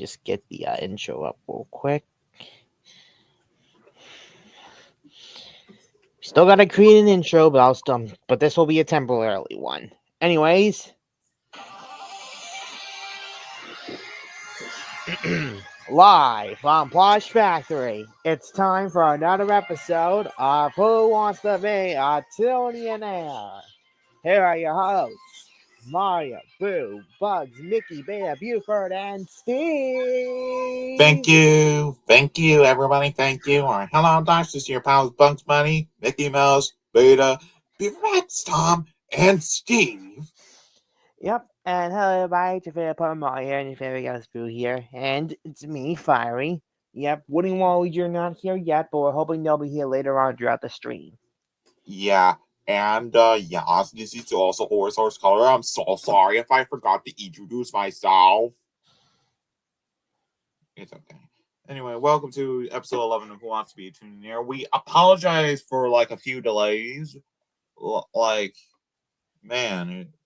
just get the intro up real quick. Still gotta create an intro, but this will be a temporary one. Anyways, live from Plush Factory, it's time for another episode of Who Wants to Be A Toonynaire. Here are your hosts, Mario, Boo, Bugs, Mickey, Bear, Buford, and Steve. Thank you, everybody. Thank you. All right, hello, Docs. This is your pals, Bugs Bunny, Mickey Mouse, Beta, Buford, Tom, and Steve. Yep, and hello everybody, it's your favorite part of Mario and your favorite guest Boo here, and it's me, Fiery. Yep, Woody and Wally, you're not here yet, but we're hoping they'll be here later on throughout the stream. Yeah, and this is also Horse Color. I'm so sorry if I forgot to introduce myself. It's okay. Anyway, welcome to episode 11 of Who Wants to Be a Toonynaire. We apologize for a few delays,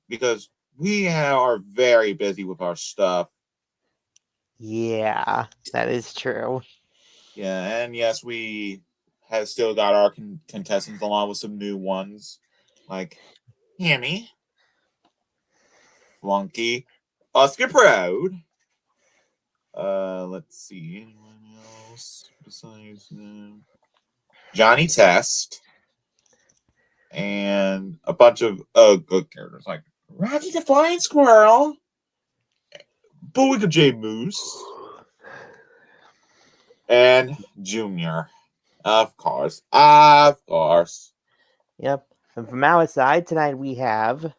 because we are very busy with our stuff. Yeah, that is true. Yeah, and yes, we have still got our contestants along with some new ones, like Hammy, Flunky, Oscar Proud. Let's see, anyone else besides Johnny Test, and a bunch of good characters like Rocky the Flying Squirrel, Bowie J Moose, and Junior. Of course. Yep. And from our side tonight we have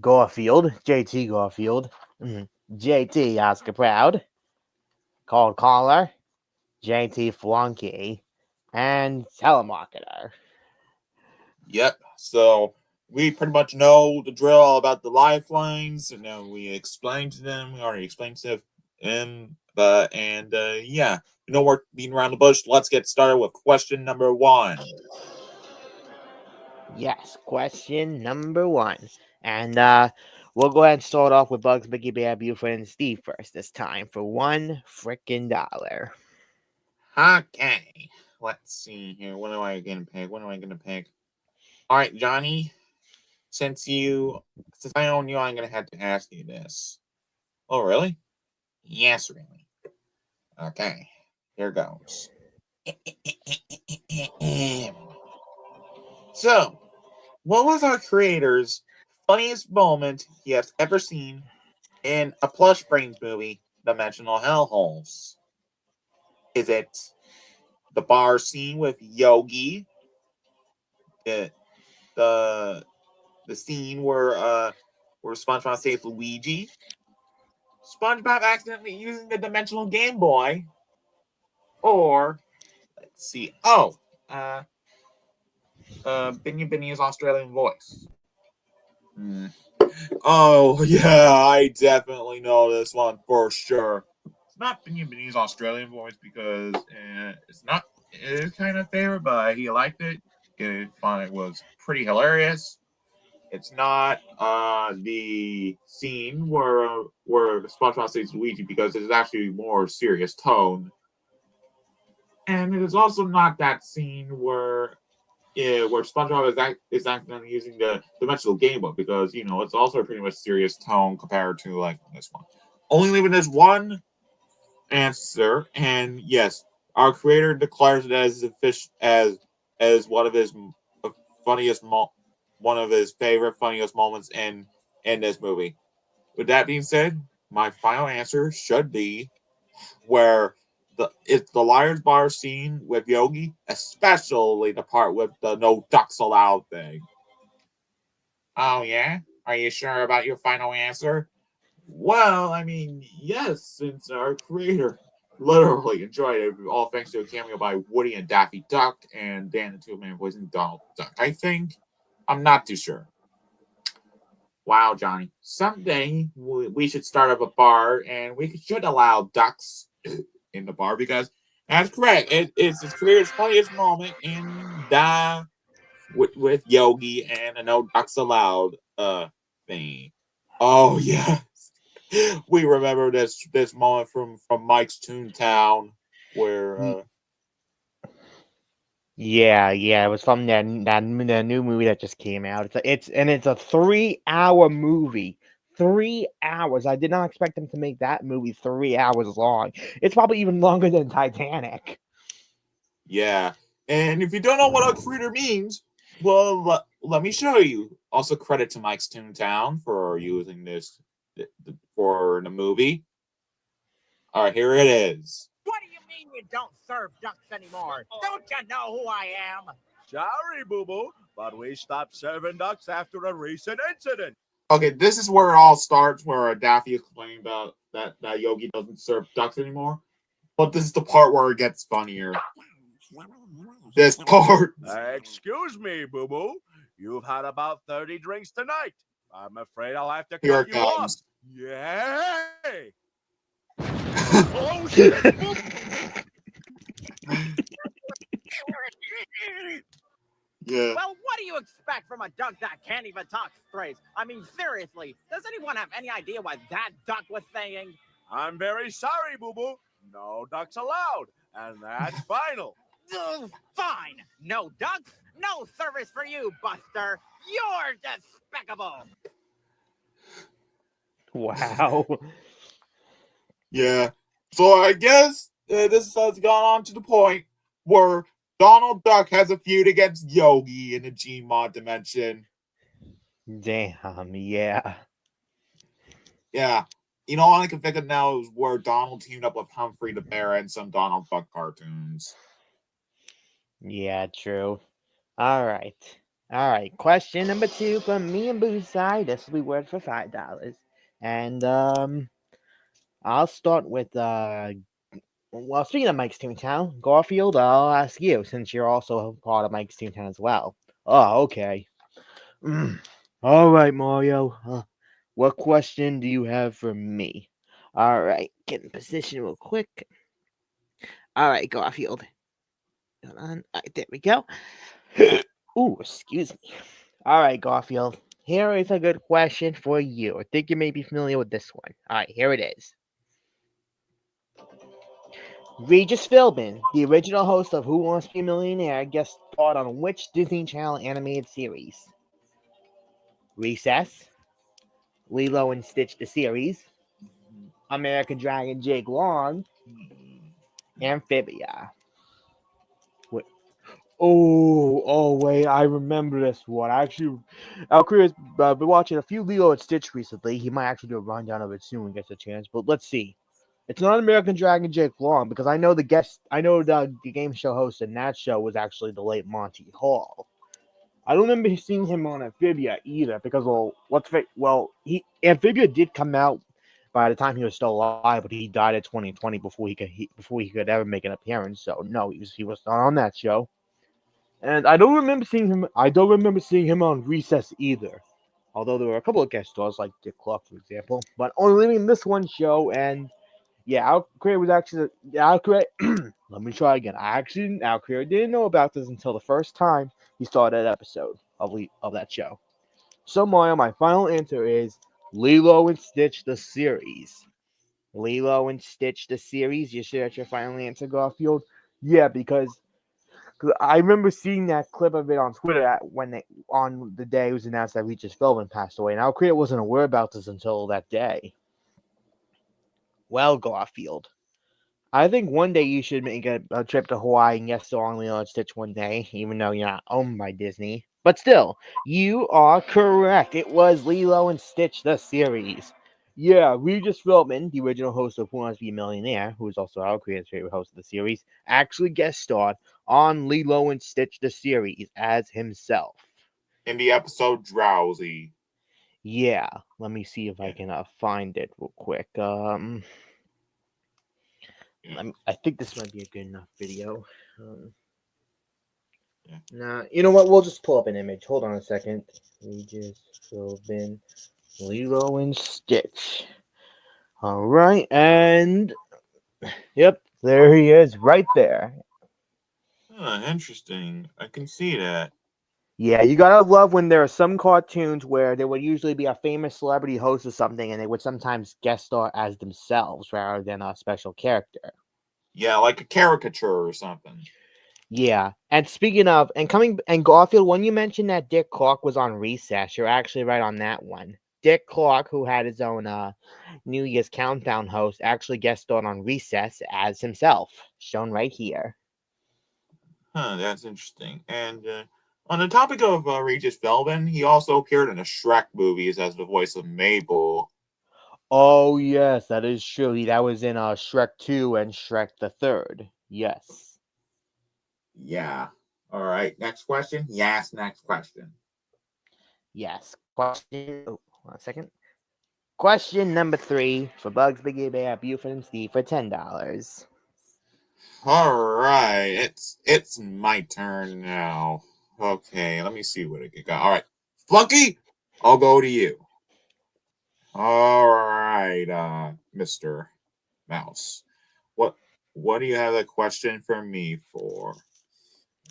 Garfield, JT Garfield, JT Oscar Proud, Cold Caller, JT Flunky, and Telemarketer. Yep. So we pretty much know the drill all about the lifelines, and now we explained to them. We already explained to them, yeah. We're beating around the bush. Let's get started with question number 1. Yes, question number 1. And we'll go ahead and start off with Bugs, Mickey, Bear, Buford, and Steve first this time for $1 frickin' dollar. Okay. Let's see here. What am I going to pick? All right, Johnny. Since I own you, I'm going to have to ask you this. Oh, really? Yes, really. Okay. Here goes. So, what was our creator's funniest moment he has ever seen in a Plush Brains movie, Dimensional Hellholes? Is it the bar scene with Yogi? The scene where SpongeBob saves Luigi? SpongeBob accidentally using the Dimensional Game Boy? Or let's see. Binny's Australian voice. Oh, yeah, I definitely know this one for sure. It's not Binny's Australian voice because it's not his kind of favorite, but he liked it. It was pretty hilarious. It's not the scene where SpongeBob saves Luigi because it's actually more serious tone. And it is also not that scene where SpongeBob is accidentally using the Dimensional Game Boy because, it's also a pretty much serious tone compared to, this one. Only leaving this one answer, and yes, our creator declares it as one of his favorite funniest moments in this movie. With that being said, my final answer should be where it's the Liar's Bar scene with Yogi, especially the part with the no ducks allowed thing. Oh, yeah? Are you sure about your final answer? Well, I mean, yes, since our creator literally enjoyed it, all thanks to a cameo by Woody and Daffy Duck and Dan the Two-Man voicing Donald Duck, I think. I'm not too sure. Wow, Johnny. Someday we should start up a bar and we should allow ducks in the bar because that's correct. It's his career's funniest moment in with Yogi and a no ducks allowed thing. Oh yes. We remember this moment from Mike's Toontown where Yeah, it was from the new movie that just came out. It's a 3-hour movie. 3 hours. I did not expect them to make that movie 3 hours long. It's probably even longer than Titanic. yeah. And if you don't know what a creator means, well, let me show you. Also, credit to Mike's Toontown for using this for the movie. All right, here it is. What do you mean you don't serve ducks anymore? Don't you know who I am? Sorry, Boo Boo, but we stopped serving ducks after a recent incident. Okay, this is where it all starts, where Daffy is complaining about that Yogi doesn't serve ducks anymore. But this is the part where it gets funnier. This part. Excuse me, Boo Boo. You've had about 30 drinks tonight. I'm afraid I'll have to Here cut it you off. comes. Yay! Oh, shit! Yeah. Well, what do you expect from a duck that can't even talk straight? I mean, seriously, does anyone have any idea what that duck was saying? I'm very sorry, Boo Boo. No ducks allowed, and that's final. Ugh, fine. No ducks, no service for you, Buster. You're despicable. Wow. Yeah. So I guess this has gone on to the point where Donald Duck has a feud against Yogi in the Gmod dimension. Damn, yeah. Yeah. You know, all I can think of now is where Donald teamed up with Humphrey the Bear and some Donald Duck cartoons. Yeah, true. All right. Question number 2 from me and Boo's side. This will be worth for $5. And I'll start with well, speaking of Mike's Toontown, Garfield, I'll ask you since you're also a part of Mike's Toontown as well. Oh, okay. All right, Mario. What question do you have for me? All right, get in position real quick. All right, Garfield. Hold on. All right, there we go. Ooh, excuse me. All right, Garfield. Here is a good question for you. I think you may be familiar with this one. All right, here it is. Regis Philbin, the original host of Who Wants to Be a Millionaire, guest starred on which Disney Channel animated series? Recess, Lilo and Stitch the series, American Dragon Jake Long, Amphibia. Wait. Wait, I remember this one. Actually, Al has been watching a few Lilo and Stitch recently. He might actually do a rundown of it soon when he gets a chance. But let's see. It's not American Dragon Jake Long because I know the game show host in that show was actually the late Monty Hall. I don't remember seeing him on Amphibia either because Amphibia did come out by the time he was still alive, but he died in 2020 before he could ever make an appearance. So no, he was not on that show. And I don't remember seeing him. I don't remember seeing him on Recess either. Although there were a couple of guest stars like Dick Clark, for example, but only in this one show. And yeah, Al Creator was actually Al Creator. Let me try again. Al Creator didn't know about this until the first time he saw that episode of that show. So Mario, my final answer is Lilo and Stitch the series. Lilo and Stitch the series. You sure that's your final answer, Garfield? Yeah, because I remember seeing that clip of it on Twitter on the day it was announced that Regis Philbin passed away. And Al Creator wasn't aware about this until that day. Well, Garfield, I think one day you should make a trip to Hawaii and guest star on Lilo and Stitch one day, even though you're not owned by Disney. But still, you are correct. It was Lilo and Stitch the series. Yeah, Regis Philbin, the original host of Who Wants to Be a Millionaire, who is also our creator's favorite host of the series, actually guest starred on Lilo and Stitch the series as himself. In the episode Drowsy. Yeah, let me see if I can find it real quick. I think this might be a good enough video. Nah, you know what? We'll just pull up an image. Hold on a second. Regis Philbin, Lilo and Stitch. All right, and yep, there he is, right there. Interesting. I can see that. Yeah, you gotta love when there are some cartoons where there would usually be a famous celebrity host or something, and they would sometimes guest star as themselves rather than a special character. Yeah, like a caricature or something. Yeah, and speaking of, and Garfield, when you mentioned that Dick Clark was on Recess, you're actually right on that one. Dick Clark, who had his own New Year's Countdown host, actually guest starred on Recess as himself, shown right here. Huh, that's interesting. And on the topic of Regis Philbin, he also appeared in the Shrek movies as the voice of Mabel. Oh yes, that is true. That was in Shrek 2 and Shrek the Third. Yes. Yeah. All right. Next question. Yes. Next question. Yes. Question. Oh, 1 second. Question number 3 for Bugs, Biggie Bear, Buford, and Steve for $10. All right. It's my turn now. Okay. Let me see what I got. All right. Flunky, I'll go to you. All right, Mr. Mouse. What do you have a question for me for?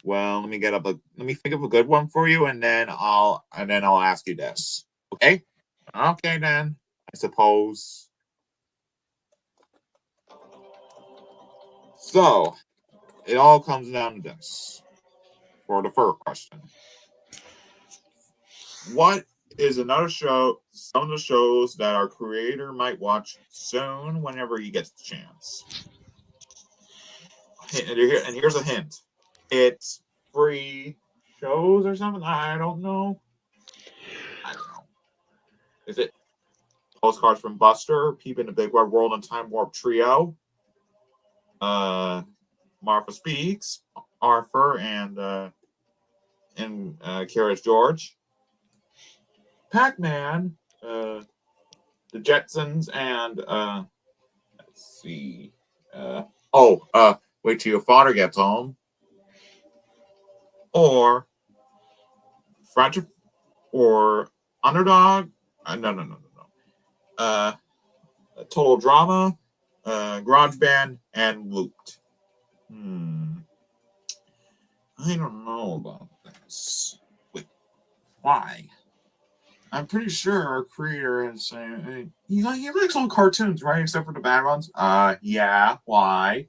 Well, let me think of a good one for you, and then I'll ask you this. Okay? Okay then. I suppose. So it all comes down to this for the first question. What is another show? Some of the shows that our creator might watch soon whenever he gets the chance. And here's a hint. It's free shows or something. I don't know. I don't know. Is it Postcards from Buster, Peep in the Big Wide World, and Time Warp Trio? Martha Speaks, Arthur, and Curious George. Pac-Man, the Jetsons, and let's see. Uh, Wait till your father gets home. Or Fragile, or Underdog. No. Uh, Total Drama, Garage Band, and Looped. I don't know about this. Wait, why? I'm pretty sure our creator is saying he likes all cartoons, right? Except for the bad ones. Yeah. Why?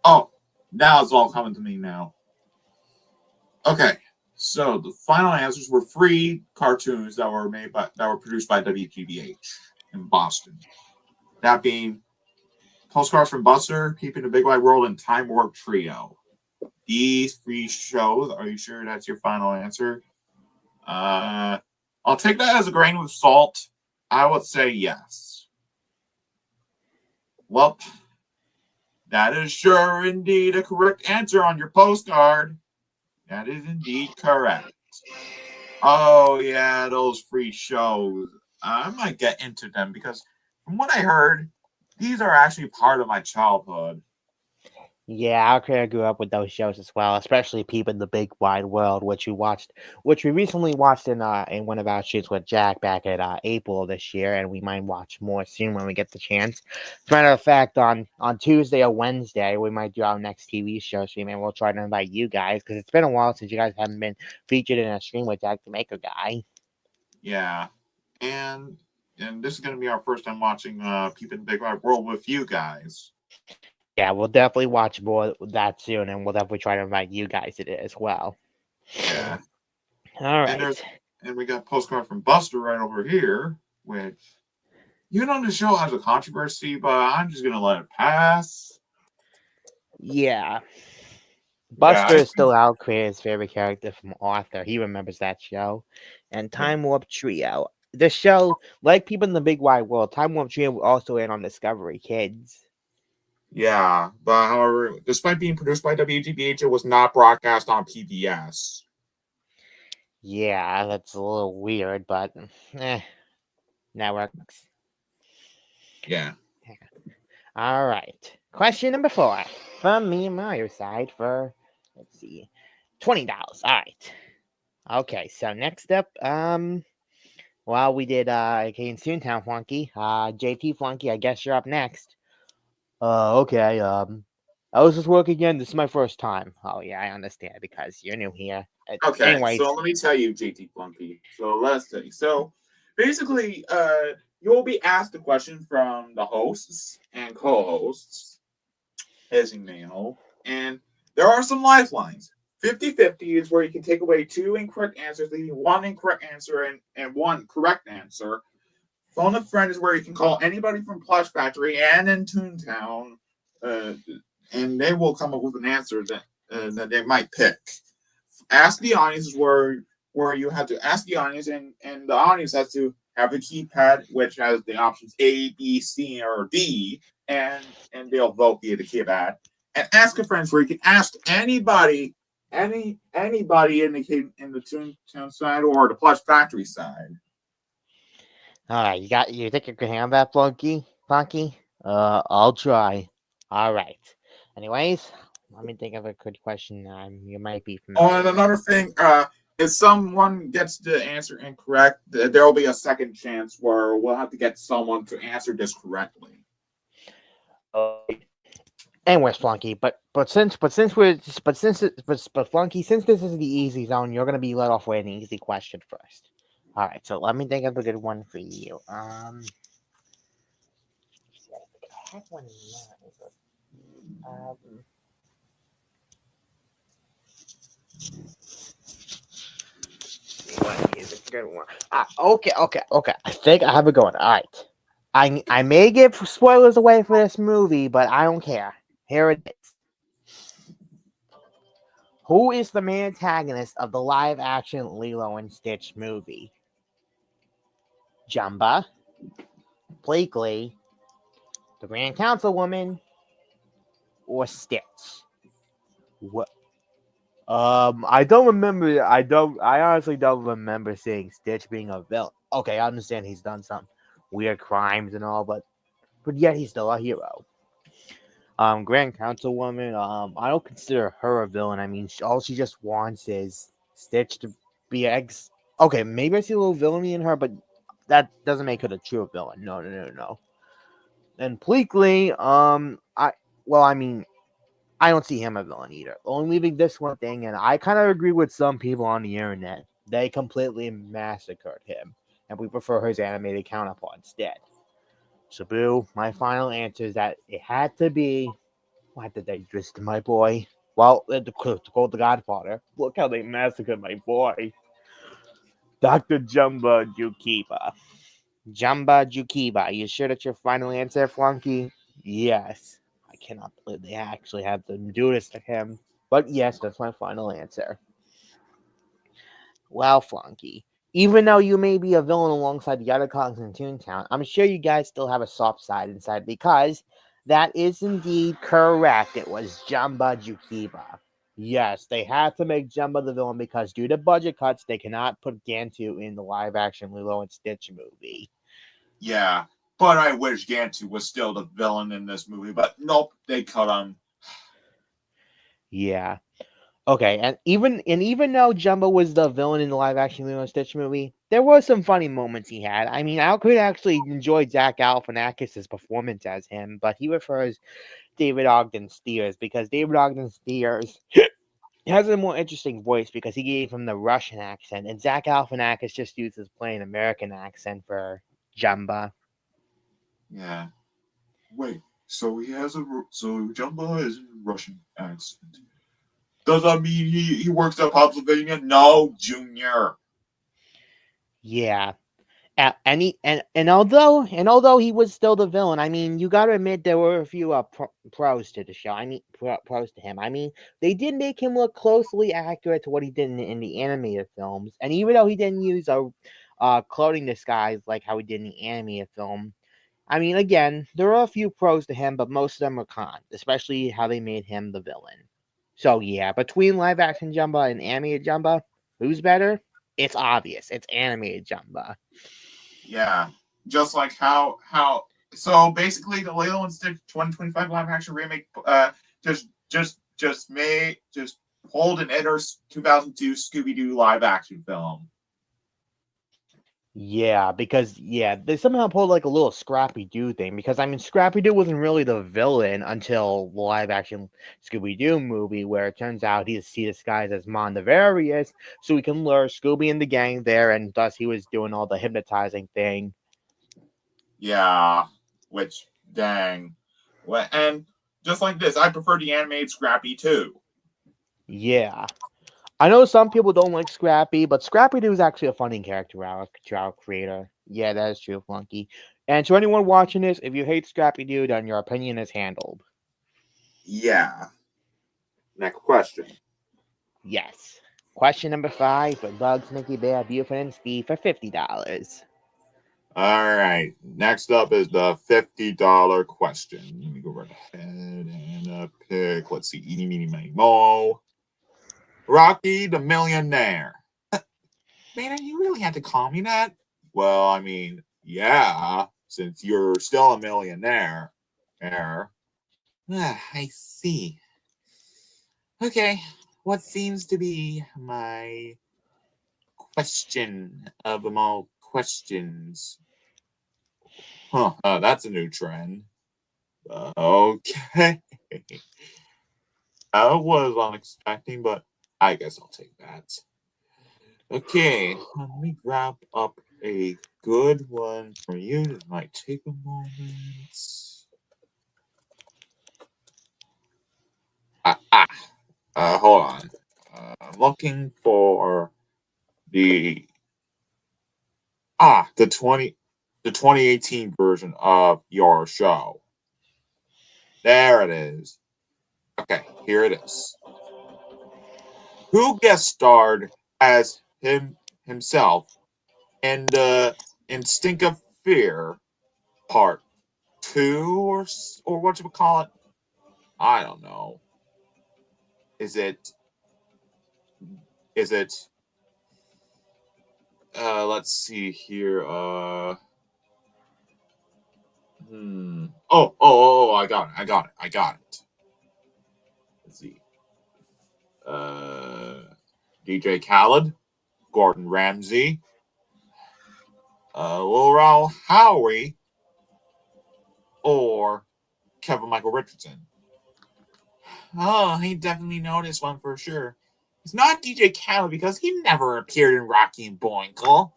Oh, now it's all coming to me now. Okay, so the final answers were free cartoons that were produced by WGBH in Boston. That being Postcards from Buster, Keeping the Big Wide World, and Time Warp Trio. These free shows. Are you sure that's your final answer? I'll take that as a grain of salt. I would say yes. Well, that is sure indeed a correct answer on your postcard. That is indeed correct. Oh, yeah, those free shows. I might get into them because from what I heard, these are actually part of my childhood. Yeah, our creator grew up with those shows as well, especially Peep in the Big Wide World, which we recently watched in one of our shoots with Jack back at April of this year, and we might watch more soon when we get the chance. As a matter of fact, on Tuesday or Wednesday, we might do our next TV show stream, and we'll try to invite you guys because it's been a while since you guys haven't been featured in a stream with Jack the Maker Guy. Yeah, and this is going to be our first time watching Peep in the Big Wide World with you guys. Yeah, we'll definitely watch more of that soon, and we'll definitely try to invite you guys to it as well. Yeah. All right. And we got Postcard from Buster right over here, which you know the show has a controversy, but I'm just gonna let it pass. Yeah. Buster is still our creator's favorite character from Arthur. He remembers that show. And Time Warp Trio. The show, like People in the Big Wide World, Time Warp Trio also aired on Discovery Kids. Yeah, but however, despite being produced by WGBH, it was not broadcast on PBS. Yeah, that's a little weird, but networks. Yeah. All right. Question number 4 from me and Mario side for, let's see, $20. All right. Okay, so next up, well, we did Kane Toontown Flunky. JT Flunky, I guess you're up next. Okay, How does this work again? This is my first time. Oh yeah, I understand because you're new here. Okay, Anyways, so let me tell you, JT Flunky. So let's see. So basically, you'll be asked a question from the hosts and co-hosts, as you may know, and there are some lifelines. 50-50 is where you can take away 2 incorrect answers, leaving 1 incorrect answer and 1 correct answer. Phone a friend is where you can call anybody from Plush Factory and in Toontown, and they will come up with an answer that they might pick. Ask the audience is where you have to ask the audience, and the audience has to have a keypad which has the options A, B, C, or D, and they'll vote via the keypad. And ask a friend where you can ask anybody, anybody in the Toontown side or the Plush Factory side. all right, you think you can handle that, Flunky? I'll try. All right. Anyways, let me think of a good question. You might be Oh, familiar and with. another thing, if someone gets the answer incorrect, there will be a second chance where we'll have to get someone to answer this correctly. Anyways, Flunky, but Flunky, since this is the easy zone, you're gonna be let off with an easy question first. All right, so let me think of a good one for you. I had one in mind, but what is a good one? Okay. I think I have a good one. All right. I may give spoilers away for this movie, but I don't care. Here it is. Who is the main antagonist of the live action Lilo and Stitch movie? Jumba, Blakely, the Grand Councilwoman, or Stitch? What? I don't remember. I honestly don't remember seeing Stitch being a villain. Okay, I understand he's done some weird crimes and all, but yet he's still a hero. Grand Councilwoman. I don't consider her a villain. I mean, all she just wants is Stitch to be ex. Okay, maybe I see a little villainy in her, but that doesn't make her the true villain. No. And Pleakley, I mean, I don't see him a villain either. Only leaving this one thing, and I kind of agree with some people on the internet. They completely massacred him, and we prefer his animated counterpart instead. So, Boo, my final answer is that it had to be. Why did they twist my boy? Well, to quote the Godfather, look how they massacred my boy. Dr. Jumba Jukiba. Jumba Jukiba. You sure that's your final answer, Flunky? Yes. I cannot believe they actually had to do this to him. But yes, that's my final answer. Well, Flunky, even though you may be a villain alongside the other cogs in Toontown, I'm sure you guys still have a soft side inside because that is indeed correct. It was Jumba Jukiba. Yes, they had to make Jumba the villain because due to budget cuts, they cannot put Gantu in the live-action Lilo and Stitch movie. Yeah, but I wish Gantu was still the villain in this movie, but nope, they cut him. Yeah. Okay, and even though Jumbo was the villain in the live action Lilo and Stitch movie, there were some funny moments he had. I mean, I could actually enjoy Zach Galifianakis' performance as him, but he prefers David Ogden Stiers because David Ogden Stiers has a more interesting voice because he gave him the Russian accent, and Zach Galifianakis just uses plain American accent for Jumba. Yeah. Wait, so Jumbo has a Russian accent. Does that mean he works at Pennsylvania? No, Junior. Yeah. And although he was still the villain, I mean, you got to admit there were a few pros to the show. I mean, pros to him. I mean, they did make him look closely accurate to what he did in the animated films. And even though he didn't use a clothing disguise like how he did in the animated film, I mean, again, there are a few pros to him, but most of them are cons, especially how they made him the villain. So yeah, between live action Jumba and animated Jumba, who's better? It's obvious. It's animated Jumba. Yeah, just like how. So basically, the Lilo and Stitch 2025 live action remake, just pulled an Enter 2002 Scooby Doo live action film. Yeah, because they somehow pulled like a little Scrappy Doo thing. Because I mean, Scrappy Doo wasn't really the villain until the live action Scooby Doo movie, where it turns out he disguised as Mondavarius, so he can lure Scooby and the gang there, and thus he was doing all the hypnotizing thing. Yeah, which, dang. And just like this, I prefer the animated Scrappy too. Yeah. I know some people don't like Scrappy, but Scrappy Doo is actually a funny character, our creator. Yeah, that is true, Flunky. And to anyone watching this, if you hate Scrappy Doo, then your opinion is handled. Yeah. Next question. Yes. Question number 5 for Bugs, Mickey, Bear, Buford, and Steve for $50. All right. Next up is the $50 question. Let me go right ahead and pick. Let's see. Eeny, meeny, miny, mo. Rocky the Millionaire. Man, you really had to call me that? Well, I mean, yeah, since you're still a millionaire. I see. Okay, what seems to be my question of them all questions? That's a new trend. Okay. I was unexpecting, but I guess I'll take that. Okay, let me grab up a good one for you. This might take a moment. Hold on. I'm looking for the the 2018 version of your show. There it is. Okay, here it is. Who guest starred as himself in the Instinct of Fear Part 2 or what you would call it? I don't know. Is it let's see here. I got it. Let's see. DJ Khaled, Gordon Ramsay, Laurel Howery, or Kevin Michael Richardson. Oh, he definitely know this one for sure. It's not DJ Khaled because he never appeared in Rocky and Bullwinkle.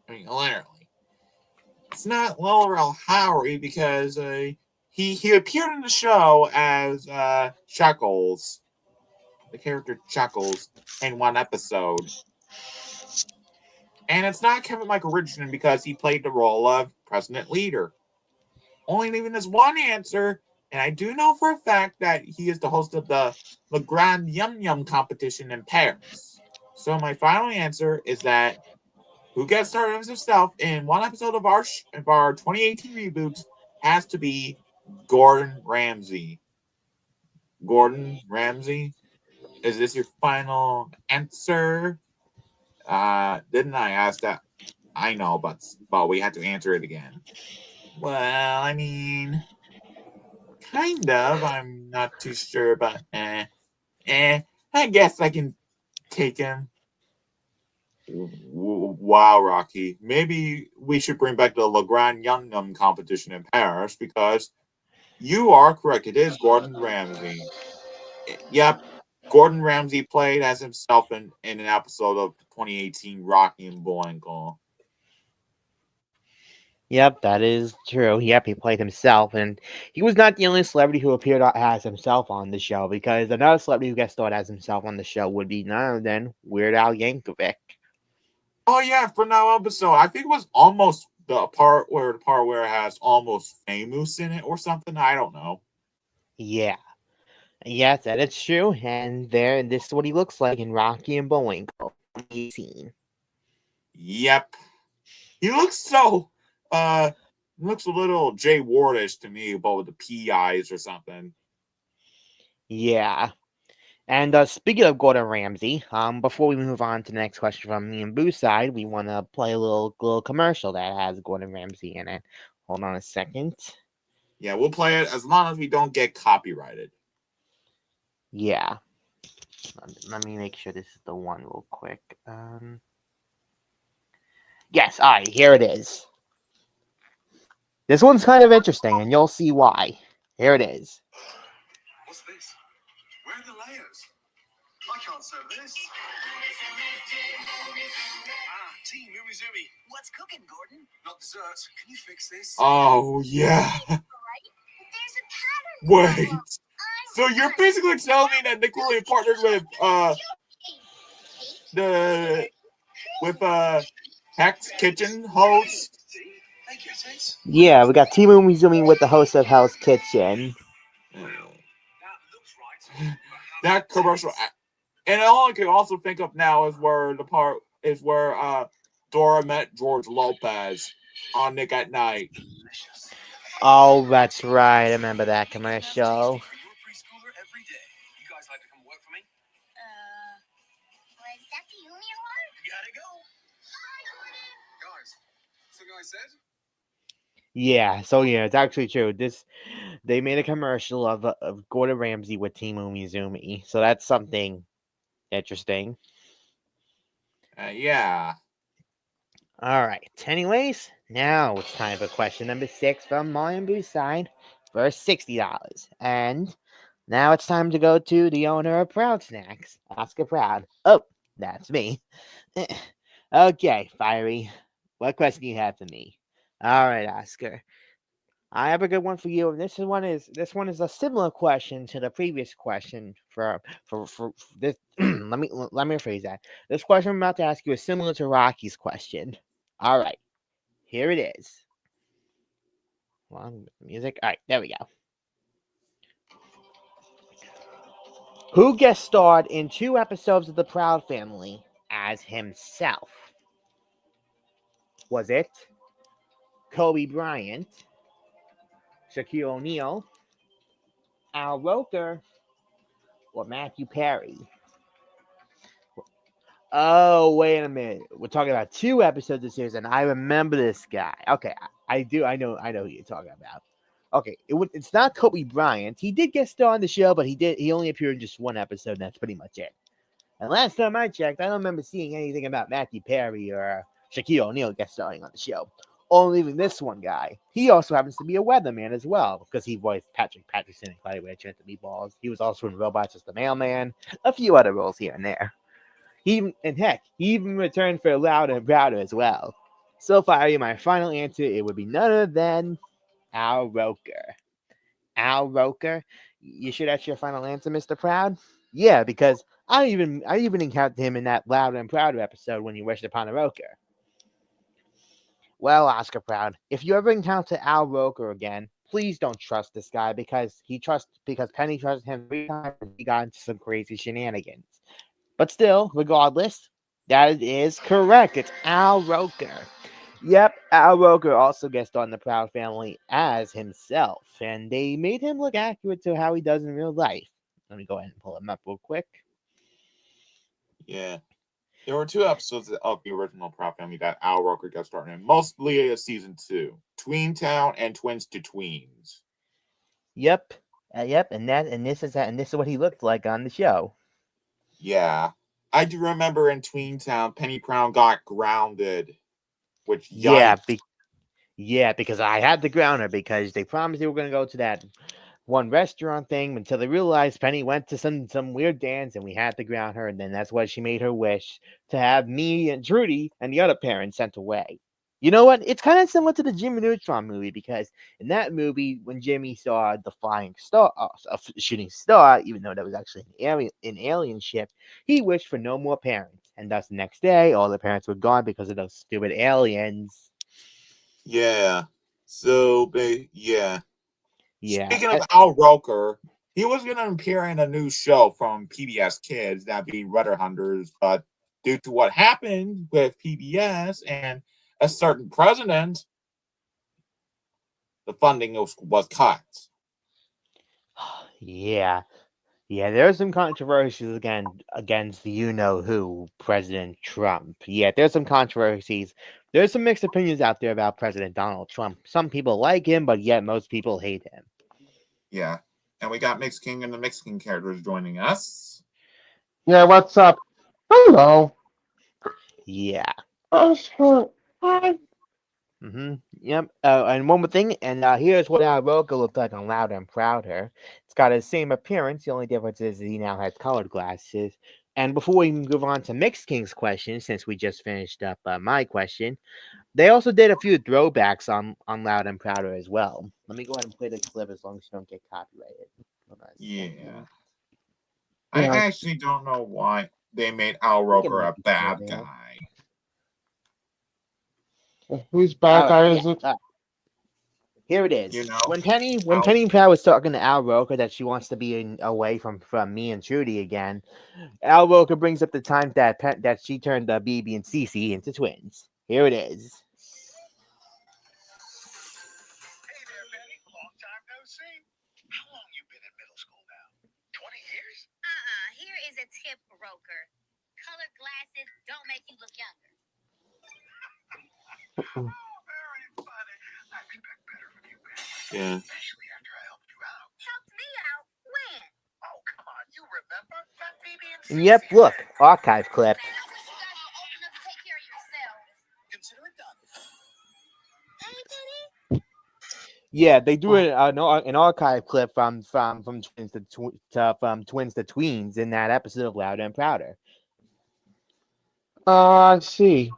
I mean, literally. It's not Laurel Howery because he appeared in the show as Chuckles, the character Chuckles, in one episode. And it's not Kevin Michael Richardson because he played the role of President Leader. Only leaving this one answer, and I do know for a fact that he is the host of the Le Grand Yum Yum competition in Paris. So my final answer is that who gets started as himself in one episode of our 2018 reboot has to be Gordon Ramsay. Gordon Ramsay, is this your final answer? Didn't I ask that? I know, but we had to answer it again. Well, I mean, kind of. I'm not too sure, but I guess I can take him. Wow, Rocky. Maybe we should bring back the Le Grand Yum Yum competition in Paris because you are correct. It is Gordon Ramsay. Yep, Gordon Ramsay played as himself in an episode of 2018 Rocky and Bullwinkle. Yep, that is true. Yep, he played himself, and he was not the only celebrity who appeared as himself on the show, because another celebrity who guest starred as himself on the show would be none other than Weird Al Yankovic. Oh yeah, for that episode, I think it was almost the part where it has almost famous in it or something. I don't know. Yeah. Yes, that is true, and this is what he looks like in Rocky and Bullwinkle 2018. Yep. He looks so looks a little Jay Wardish to me, but with the P eyes or something. Yeah. And speaking of Gordon Ramsay, before we move on to the next question from me and Boo's side, we want to play a little commercial that has Gordon Ramsay in it. Hold on a second. Yeah, we'll play it as long as we don't get copyrighted. Yeah. Let me make sure this is the one real quick. Yes, all right, here it is. This one's kind of interesting, and you'll see why. Here it is. What's this? Where are the layers? I can't serve this. Tea, Mumi Zumi. What's cooking, Gordon? Not dessert. Can you fix this? Oh yeah. Wait. So you're basically telling me that Nickelodeon partnered with the Hex Kitchen host? I get it. Yeah, we got Team Umizumi with the host of Hell's Kitchen. That looks right. That commercial, and all I can also think of now is where Dora met George Lopez on Nick at Night. Delicious. Oh, that's right. I remember that commercial. For your preschooler every day. You guys like to come work for me? Was that the union one? Gotta go. Guys, something I said? Yeah, so yeah, it's actually true. They made a commercial of Gordon Ramsay with Team Umizumi, so that's something interesting. Yeah. All right. Anyways, now it's time for question number 6 from Mayan Busan for $60. And now it's time to go to the owner of Proud Snacks, Oscar Proud. Oh, that's me. Okay, Fiery. What question do you have for me? All right, Oscar. I have a good one for you. And this one is a similar question to the previous question for this. let me rephrase that. This question I'm about to ask you is similar to Rocky's question. All right, here it is. Music. All right, there we go. Who guest starred in 2 episodes of The Proud Family as himself? Was it Kobe Bryant, Shaquille O'Neal, Al Roker, or Matthew Perry? Oh, wait a minute. We're talking about 2 episodes of series, and I remember this guy. Okay, I do. I know who you're talking about. Okay, it's not Kobe Bryant. He did guest star on the show, but he only appeared in just 1 episode, and that's pretty much it. And last time I checked, I don't remember seeing anything about Matthew Perry or Shaquille O'Neal guest starring on the show. Only leaving this one guy. He also happens to be a weatherman as well, because he voiced Patrick Patterson in Cloudy with a Chance of Meatballs. He was also in Robots as the Mailman, a few other roles here and there. He even returned for Louder and Prouder as well. So far, my final answer, it would be none other than Al Roker. Al Roker? You sure that's your final answer, Mr. Proud? Yeah, because I even encountered him in that Louder and Prouder episode when you wished upon a Roker. Well, Oscar Proud, if you ever encounter Al Roker again, please don't trust this guy because Penny trusted him 3 times and he got into some crazy shenanigans. But still, regardless, that is correct. It's Al Roker. Yep, Al Roker also guest on the Proud Family as himself, and they made him look accurate to how he does in real life. Let me go ahead and pull him up real quick. Yeah. There were 2 episodes of the original Proud Family that Al Roker got started in, mostly season 2, Tween Town and Twins to Tweens. Yep, and this is what he looked like on the show. Yeah, I do remember in Tween Town, Penny Brown got grounded, which yikes. Yeah, because I had to ground her because they promised they were going to go to that one restaurant thing until they realized Penny went to some weird dance and we had to ground her, and then that's why she made her wish to have me and Trudy and the other parents sent away. You know what? It's kind of similar to the Jimmy Neutron movie because in that movie, when Jimmy saw the flying star, a shooting star, even though that was actually an alien ship, he wished for no more parents, and thus the next day, all the parents were gone because of those stupid aliens. Yeah. So, yeah. Yeah. Speaking of Al Roker, he was going to appear in a new show from PBS Kids, that'd be Rudder Hunters, but due to what happened with PBS and a certain president, the funding was cut. Yeah. Yeah, there's some controversies against the you-know-who, President Trump. Yeah, there's some controversies. There's some mixed opinions out there about President Donald Trump. Some people like him, but yet most people hate him. Yeah. And we got Mix King and the Mix King characters joining us. Yeah, what's up? Hello. Yeah. Oh, sure. Yep. And one more thing, and here's what our logo looked like on Louder and Prouder. It's got the same appearance. The only difference is he now has colored glasses. And before we move on to Mixed King's question, since we just finished up my question, they also did a few throwbacks on Loud and Prouder as well. Let me go ahead and play the clip as long as you don't get copyrighted. Hold on a Yeah. second. I Yeah. actually don't know why they made Al We can Roker a make it bad there. guy. Who's bad guy Yeah. is it? Here it is. You know, When Penny Al- Proud was talking to Al Roker that she wants to be away from me and Trudy again, Al Roker brings up the time that she turned BB and Cece into twins. Here it is. Hey there, Betty. Long time no see. How long you been in middle school now? 20 years? Here is a tip, Roker. Colored glasses don't make you look younger. Oh, very funny. I expect better from you, Betty. yeah. Especially after I helped you out. Helped me out. When? Oh, come on. You remember that BB and And yep, CC look, thing? archive clip. Man, I wish you guys were old enough to take care of yourselves. Consider it done. Hey, Penny. Yeah, they do an archive clip from twins from twins to tweens in that episode of Louder and Prouder. I see.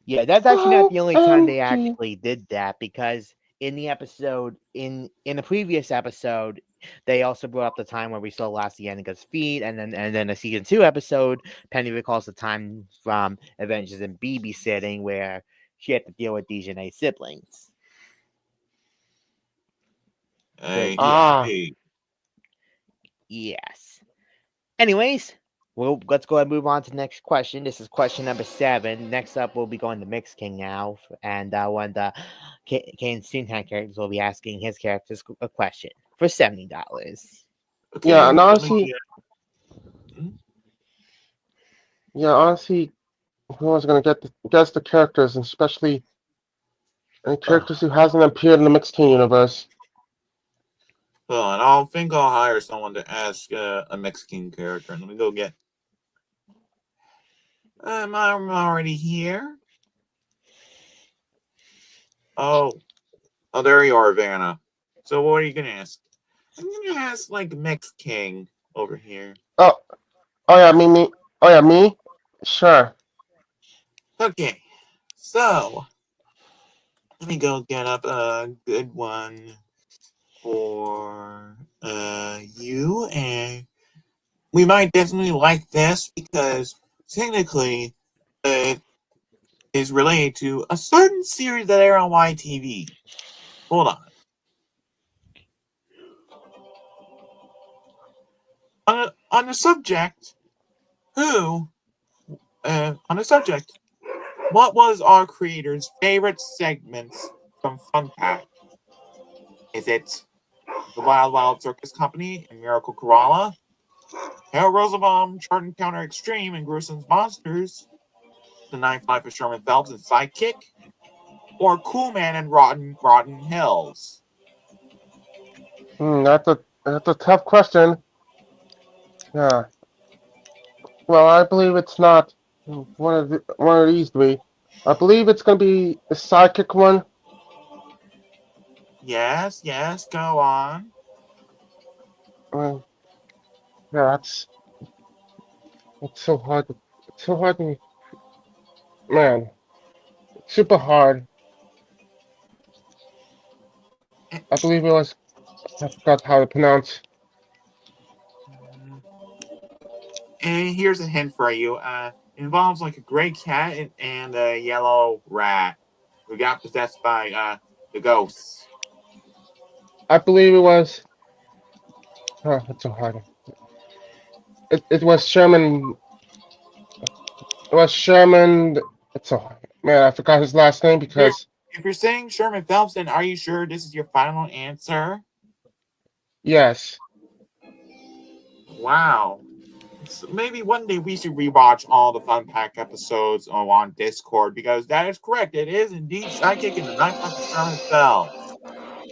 Yeah, that's actually not the only time they OMG. actually did that, because in the episode in the previous episode, they also brought up the time where we saw Lassie Annika's feet, and then a season 2 episode, Penny recalls the time from Adventures in Babysitting where she had to deal with Dejanay's siblings. I Ah. see. Yes. Anyways, let's go ahead and move on to the next question. This is question number 7. Next up, we'll be going to Mix King now, and one of the Kane Steamtown characters will be asking his characters a question for $70. Okay, Yeah, and let me honestly, who was gonna guess the characters, and especially any characters who hasn't appeared in the Mixed King universe? hold on. I'll think I'll hire someone to ask a Mexican character. Let me go get. I'm already here. Oh, there you are, Vanna. So what are you gonna ask? I'm gonna ask like Mex King over here. Oh yeah, me. Oh yeah, me. Sure. Okay, so let me go get up a good one for you, and we might definitely like this because technically it is related to a certain series that aired on YTV. Hold on. On the subject, what was our creator's favorite segments from Fun Pack? Is it the Wild Wild Circus Company and Miracle Koala, Harold Rosenbaum, Chart Encounter Extreme, and Gruesome Monsters, The Ninth Life of Sherman Phelps and Sidekick, or Cool Man and Rotten Hills? That's a tough question. Yeah. Well, I believe it's not one of these three. I believe it's gonna be the psychic one. Yes, go on. Yeah, that's it's so hard. It's so hard to man. It's super hard. I believe it was. I forgot how to pronounce. And here's a hint for you. It involves like a gray cat and a yellow rat who got possessed by the ghosts. I believe it was. Oh, it's so hard. It was Sherman. It was Sherman. It's so hard. Man, I forgot his last name because If you're saying Sherman Phelps, then are you sure this is your final answer? yes. Wow. So maybe one day we should rewatch all the Fun Pack episodes on Discord because that is correct. It is indeed Sidekick in the Ninth Life of Sherman Phelps.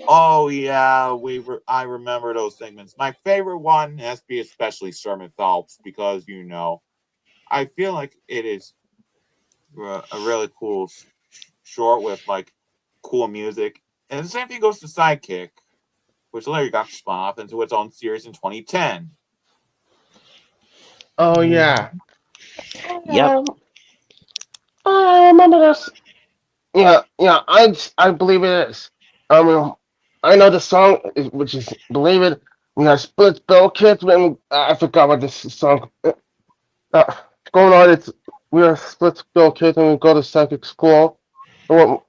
Oh yeah, I remember those segments. My favorite one has to be especially Sherman Phelps because I feel like it is a really cool short with like cool music. And the same thing goes to Sidekick, which later got spun off into its own series in 2010. Oh yeah. Yep. I remember this. Yeah, yeah. I believe it is. I mean, I know the song, which is "Believe It." We got Split Bill Kids. I forgot what this song. Uh, going on, it's we are Split Bill Kids and we go to psychic school.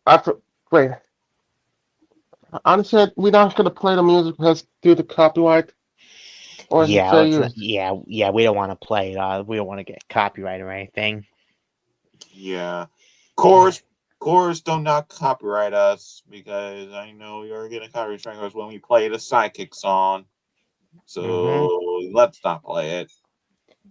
After wait, honestly, we're not gonna play the music because due to copyright or is it Yeah, fair use? yeah. We don't want to play. We don't want to get copyright or anything. Yeah. Chorus, do not copyright us because I know you're getting copyright strike us when we play the Sidekick song. So let's not play it.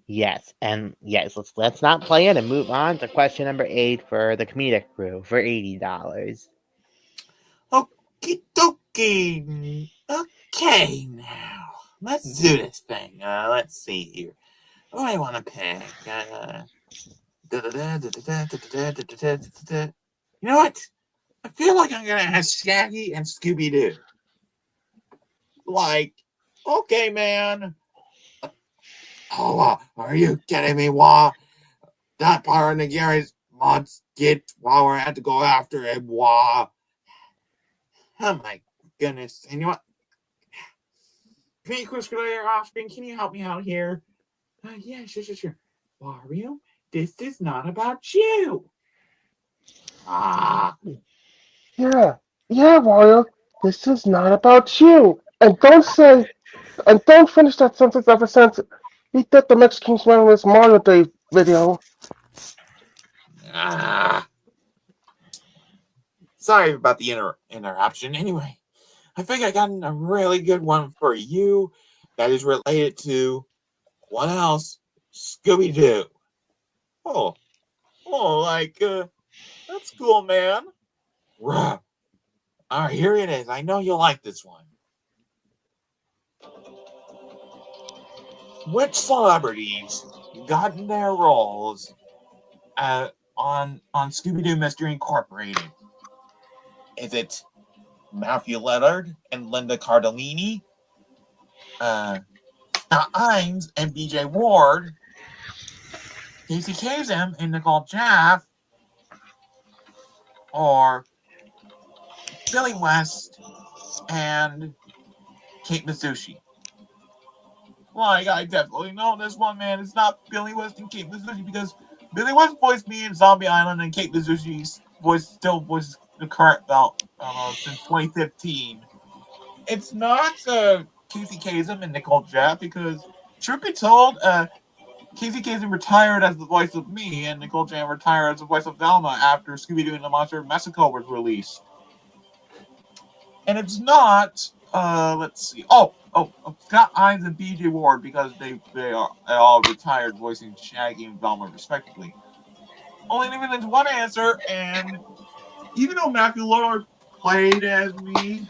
Yes, and yes. Let's not play it and move on to question number 8 for the comedic crew for $80. Okie dokie. Okay, now let's do this thing. Let's see here. What do I want to pick? You know what? I feel like I'm gonna have Shaggy and Scooby Doo. Like, okay, man. Oh, are you kidding me? That part of the Gary's mods get while we're at to go after him. Oh my goodness. And you know what? Hey, Chris Offspring, can you help me out here? Yeah, sure. Wario, this is not about you. Yeah, Wario. This is not about you. And don't finish that sentence ever since he did the Mexican Smiling Mario Day video. Sorry about the interruption. Anyway, I think I got a really good one for you that is related to what else? Scooby Doo. Oh, that's cool, man. All right, here it is. I know you'll like this one. Which celebrities got in their roles on Scooby Doo Mystery Incorporated? Is it Matthew Lillard and Linda Cardellini? Scott Hines and BJ Ward? Casey Kasem and Nicole Jaff? Or Billy West and Kate Mizushi? Like, I definitely know this one, man. It's not Billy West and Kate Mizushi because Billy West voiced me in Zombie Island and Kate Mizushi's still voices the current belt since 2015. It's not Casey Kasem and Nicole Jaff because, truth be told, Casey Kasem retired as the voice of me and Nicole Jaff retired as the voice of Velma after Scooby-Doo and the Monster of Mexico was released. And it's not, let's see. Scott Hines and BJ Ward because they all retired voicing Shaggy and Velma respectively. Only there's one answer, and even though Matthew Lillard played as me,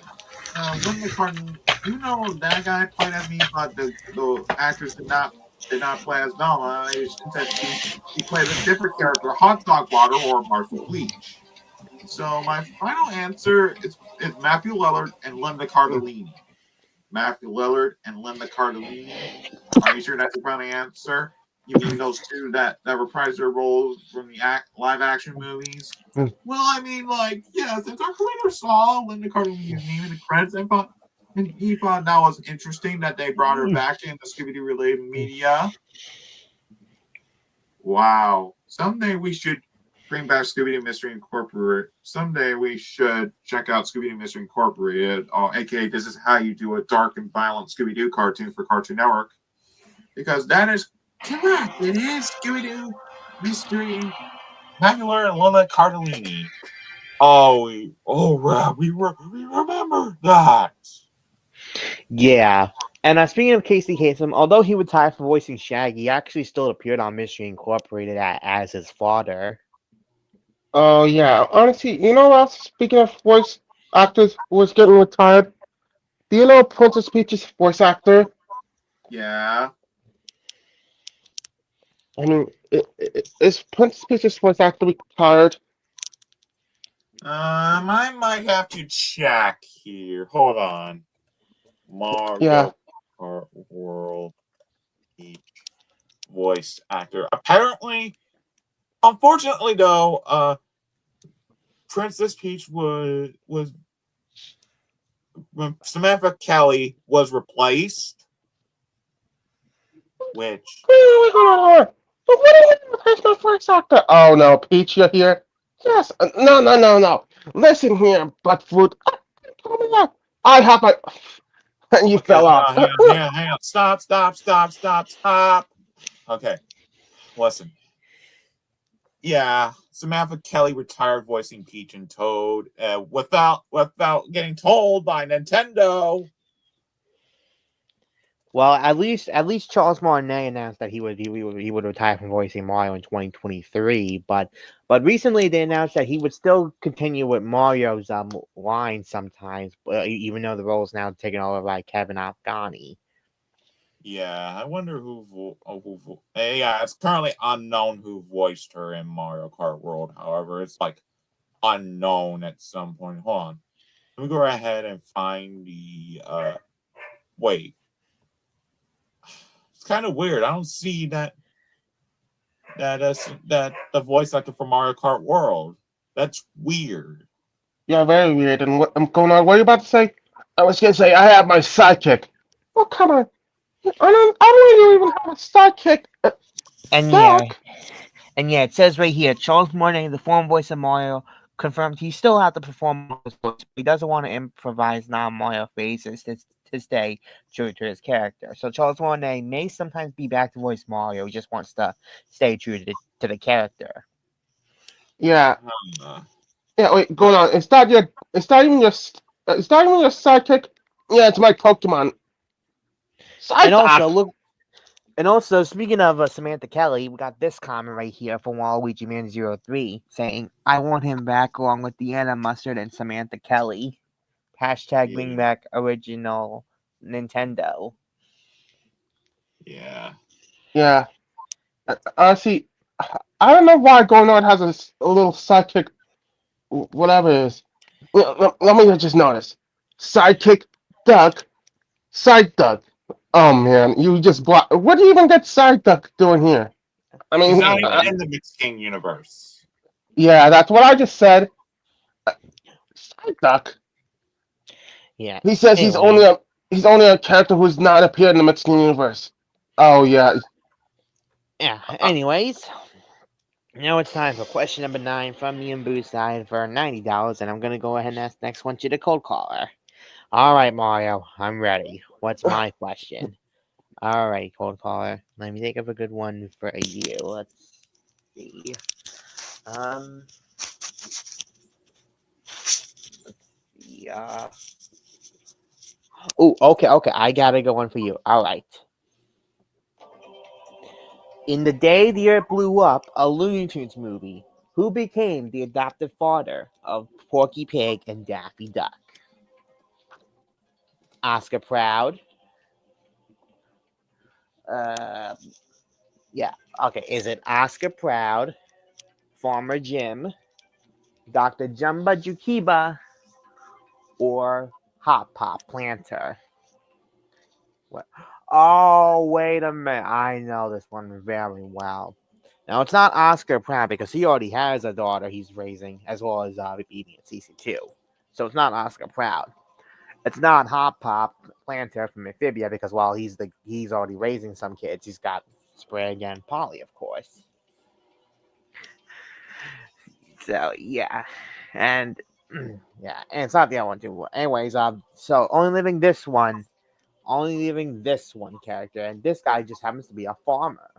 Linda Carton, even though that guy played as me, but the actress did not play as Velma. Instead, she played a different character, Hot Dog Water or Marshall Bleach. So my final answer is Matthew Lillard and Linda Cardellini. Matthew Lillard and Linda Cardellini. Are you sure that's your final answer? You mean those two that reprised their roles from the live action movies? Well, I mean, since our creator saw Linda Cardellini's name in the credits, and he thought that was interesting that they brought her back in the Scooby-Doo related media. Wow. Someday we should bring back Scooby-Doo Mystery Incorporated. Someday we should check out Scooby-Doo Mystery Incorporated, aka this is how you do a dark and violent Scooby-Doo cartoon for Cartoon Network. Because that is correct. It is Scooby-Doo Mystery Macular and Linda Cardellini. We remember that. Yeah. And speaking of Casey Kasem, although he retired for voicing Shaggy, he actually still appeared on Mystery Incorporated as his father. Oh yeah, honestly, you know what? Speaking of voice actors who was getting retired, do you know Princess Peach's voice actor? Yeah. I mean, is Princess Peach's voice actor retired? I might have to check here. Hold on. Yeah. Mario Kart World Peach voice actor. Apparently, unfortunately though, Princess Peach was when Samantha Kelly was replaced, which What's going on here? But what are you doing with my voice actor? Oh no, Peach, you're here? Yes. No, no, no, no. Listen here, Buttfoot. Come here. I have my. And you okay, fell off. hang on. Stop. Okay, listen. Yeah, Samantha Kelly retired voicing Peach and Toad without getting told by Nintendo. Well, at least Charles Martinet announced that he would retire from voicing Mario in 2023. But recently they announced that he would still continue with Mario's line sometimes, even though the role is now taken over by Kevin Afghani. Yeah, I wonder yeah, it's currently unknown who voiced her in Mario Kart World. However, it's like unknown at some point. Hold on, let me go ahead and find the. Wait, it's kind of weird. I don't see that the voice actor for Mario Kart World. That's weird. Yeah, very weird. And what I'm going on? What are you about to say? I was gonna say I have my sidekick. Oh come on! I don't even have a sidekick. And yeah, Doc. it says right here, Charles Martinet, the former voice of Mario, confirmed he still have to perform Mario's voice, but he doesn't want to improvise non-Mario faces to stay true to his character. So Charles Martinet may sometimes be back to voice Mario. He just wants to stay true to the character. Yeah, Uh, yeah. Wait, going on. It's not even your sidekick. Yeah, it's my Pokemon. And also, Psyduck. look. And also, speaking of Samantha Kelly, we got this comment right here from Waluigi Man 03 saying, "I want him back along with Deanna Mustard and Samantha Kelly." Hashtag bring yeah, back original Nintendo. yeah. Yeah. See, I don't know why going on has a little sidekick, whatever it is. Let me just notice. Sidekick, duck, side duck. Oh man, you just block. What do you even get side duck doing here? I He's mean, not even Anyway, in the Mixed King universe. yeah, that's what I just said. Side duck. yeah. He says Anyway, he's only a character who's not appeared in the Mexican universe. Oh yeah. yeah. Uh, Anyways, now it's time for question number 9 from me and Boo side for $90, and I'm gonna go ahead and ask the next one to the cold caller. All right, Mario, I'm ready. What's my question? All right, cold caller. Let me think of a good one for you. Let's see. Um. Yeah. Oh, okay. I gotta go one for you. All right. In The Day the Earth Blew Up, a Looney Tunes movie, who became the adoptive father of Porky Pig and Daffy Duck? Oscar Proud. Uh, yeah. Okay. Is it Oscar Proud, Farmer Jim, Dr. Jumba Jukiba, or Hop Pop Planter? What? Oh, wait a minute. I know this one very well. Now, it's not Oscar Proud because he already has a daughter he's raising, as well as beating at CC2. So it's not Oscar Proud. It's not Hop Pop Planter from Amphibia because while he's already raising some kids, he's got Sprig and Polly, of course. So yeah, and yeah, and it's not the other one too. Anyways, so only leaving this one character, and this guy just happens to be a farmer.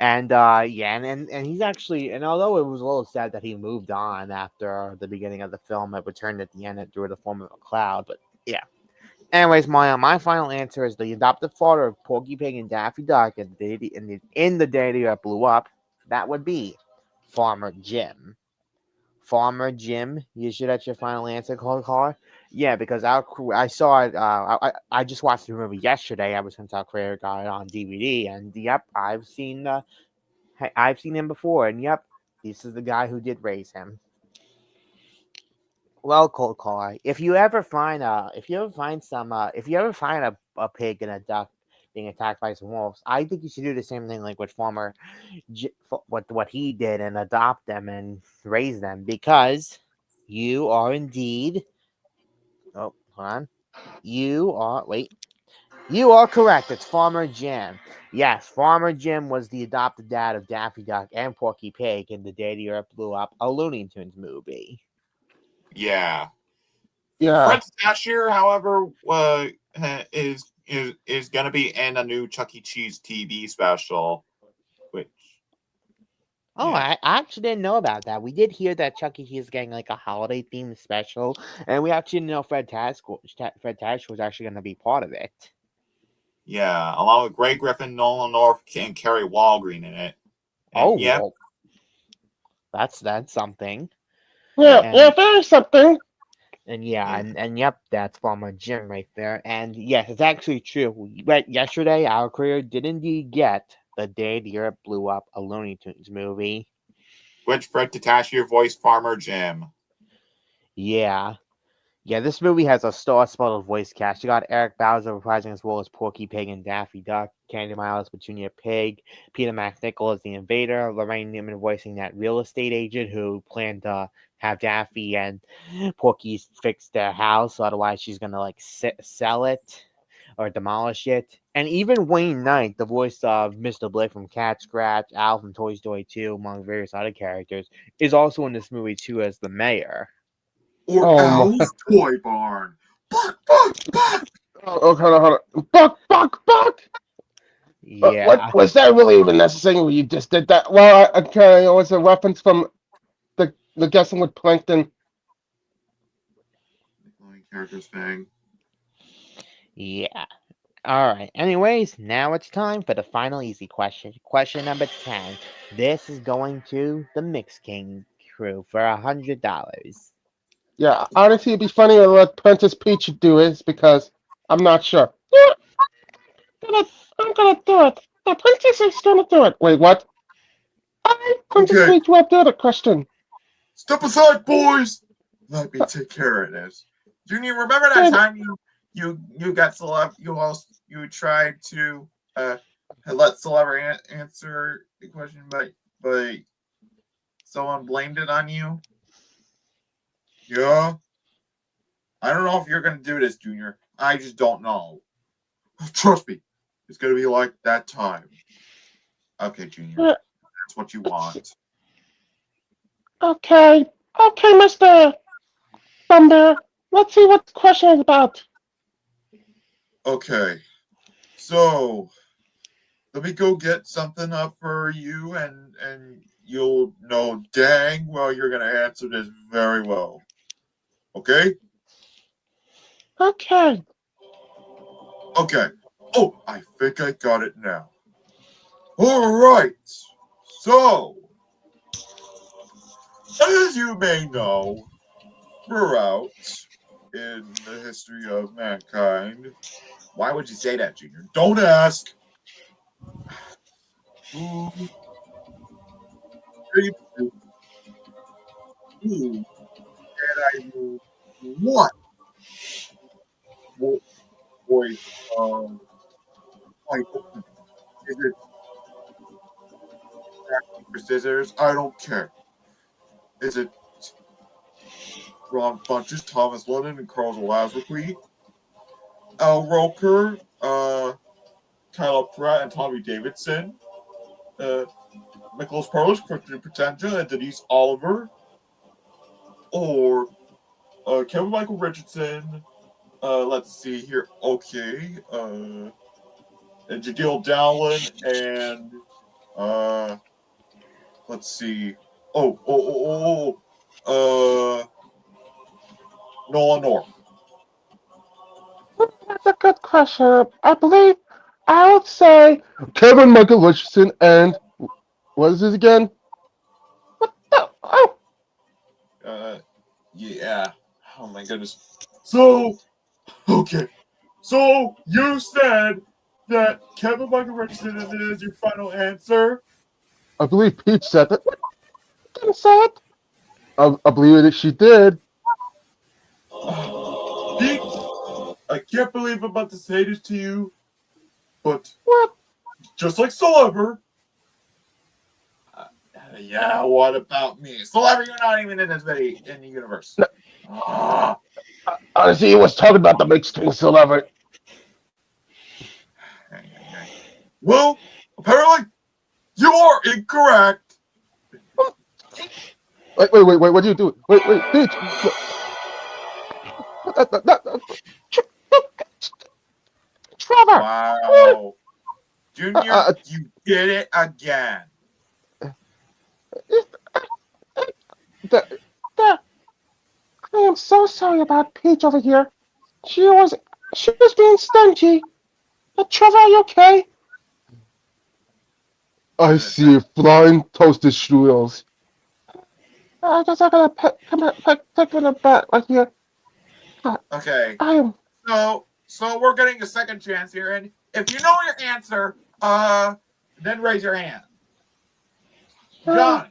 And yeah, and he's actually, and although it was a little sad that he moved on after the beginning of the film, it returned at the end through the form of a cloud. But yeah. Anyways, my final answer is the adoptive father of Porky Pig and Daffy Duck in the day that blew up. That would be Farmer Jim. Farmer Jim, you should that's your final answer, caller. Yeah, because I saw it. I just watched the movie yesterday. Ever since our creator got it on DVD, and yep, I've seen him before, and yep, this is the guy who did raise him. Well, cold caller, if you ever find a pig and a duck being attacked by some wolves, I think you should do the same thing like with what he did and adopt them and raise them because you are indeed. Oh, hold on. You are correct. It's Farmer Jim. Yes, Farmer Jim was the adopted dad of Daffy Duck and Porky Pig in the Day the Earth Blew Up, a Looney Tunes movie. Yeah. Yeah. Fred Astaire, however, is going to be in a new Chuck E. Cheese TV special, which Oh, yeah, I actually didn't know about that. We did hear that Chuck E. Cheese is getting like a holiday themed special, and we actually didn't know Fred Task was actually going to be part of it. yeah, along with Greg Griffin, Nolan North, and Kerry Walgreen in it. Oh, And yep, well, that's something. Yeah, And very something. yeah. and yep, that's Farmer Jim right there. And yes, it's actually true. But yesterday, our career did indeed get the Day the Earth Blew Up, a Looney Tunes movie. Which Fred Tatasciore voiced Farmer Jim. Yeah. Yeah, this movie has a star-studded voice cast. You got Eric Bauza reprising as well as Porky Pig and Daffy Duck, Candy Miles, Petunia Pig, Peter MacNicol as the invader, Lorraine Newman voicing that real estate agent who planned to have Daffy and Porky fix their house, otherwise she's gonna like sell it or demolish it. And even Wayne Knight, the voice of Mr. Blake from Cat Scratch, Al from Toy Story 2, among various other characters, is also in this movie too as the mayor. Or Oh my. Al's Toy Barn. Buck, buck, buck. Oh, hold on. Buck, buck, buck. Yeah. What was that really even necessary when you just did that? Well, okay, it was a reference from the guessing with Plankton. Characters thing. Yeah. All right. Anyways, now it's time for the final easy question. Question number 10. This is going to the Mix King crew for $100. Yeah, honestly, it'd be funny to let Princess Peach do it because I'm not sure. Yeah, I'm gonna do it. The princess is gonna do it. Wait, what? Princess Okay, Peach will do the question. step aside, boys. Let me take care of this. Junior, remember that time you got you tried to let Celebrity answer the question, but someone blamed it on you? Yeah. I don't know if you're gonna do this, Junior. I just don't know. Trust me, it's gonna be like that time. Okay, Junior, Yeah, that's what you want. okay, Mr. Thunder. Let's see what the question is about. Okay, so let me go get something up for you, and you'll know dang well you're gonna answer this very well. Okay? Okay. Okay. Oh, I think I got it now. All right. So, as you may know, throughout in the history of mankind, why would you say that, Junior? Don't ask. Who and I mean what voice of Michael? Is it for scissors? I don't care. Is it Ron Funches, Thomas Lennon, and Carl Lazarqui? Al Roker, Kyle Pratt, and Tommy Davidson? Nicholas Parlis, Christian Potenza, and Denise Oliver? Or Kevin Michael Richardson? Let's see here. Okay. And Jadil Dowlin and let's see. Nolan North. That's a good question. I believe I would say Kevin Michael Richardson and what is this again? What the? Oh, Yeah. Oh my goodness. So, okay. So you said that Kevin Michael Richardson is your final answer. I believe Peach said that. What? Didn't say it. I believe that she did. Pete, I can't believe I'm about to say this to you, but What? just like Sullivan. Yeah, what about me? Sullivan, you're not even in this video in the universe. No. Ah. Honestly, he was talking about the big string silver. Well, apparently, you are incorrect. Wait, what do you do? Wait, Peach. Trevor! Wow. Junior, Uh, you did it again. the, the, I am so sorry about Peach over here. She was being stingy. Trevor, are you okay? I see flying toasted strudels. I guess I gotta pick in a bet right here. Okay. I am. So we're getting a second chance here, and if you know your answer, then raise your hand. Johnny.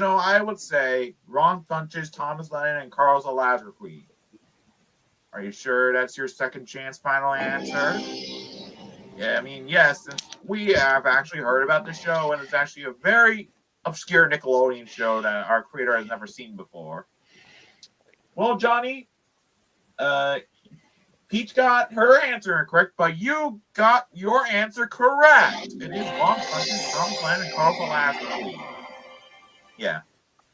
I would say Ron Funches, Thomas Lennon, and Carl's a Lazar Queen. Are you sure that's your second chance final answer? Yeah, I mean, yes, since we have actually heard about the show, and it's actually a very obscure Nickelodeon show that our creator has never seen before. Well, Johnny, Peach got her answer incorrect, but you got your answer correct. It is Ron Funches, Thomas Lennon, and Carl's a Lazar Queen. Yeah.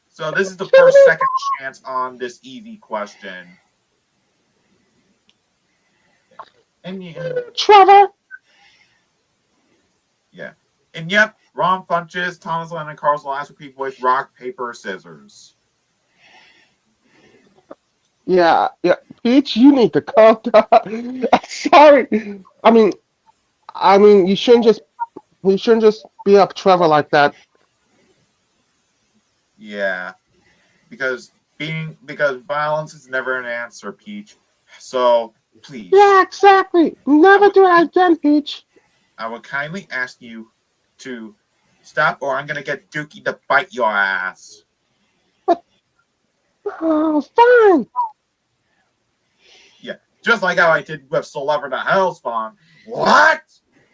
So this is the first second chance on this easy question. And Trevor! Yeah. And yep, Ron Funches, Thomas Lennon, and Carl's last repeat voice, rock, paper, scissors. Yeah. Peach, you need to calm down. Sorry. I mean, you shouldn't just beat up Trevor like that. Yeah. Because violence is never an answer, Peach. So please. Yeah, exactly. Never do it again, Peach. I would kindly ask you to stop, or I'm gonna get Dookie to bite your ass. Oh, fine. Yeah, just like how I did with Sullivan the Hellspawn. What?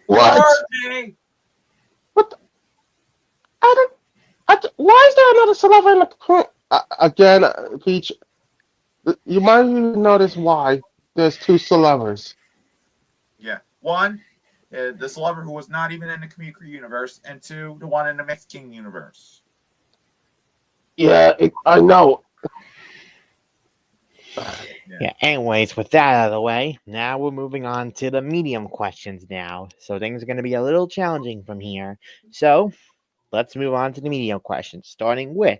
What? RJ? What? Why is there another Sullivan in the again, Peach? You might even notice why there's two Sullivers. Yeah, one, the Sullivan who was not even in the Kamikura universe, and two, the one in the Mixed King universe. Yeah, I know. Yeah, anyways, with that out of the way, now we're moving on to the medium questions now. So things are going to be a little challenging from here. So let's move on to the medium questions, starting with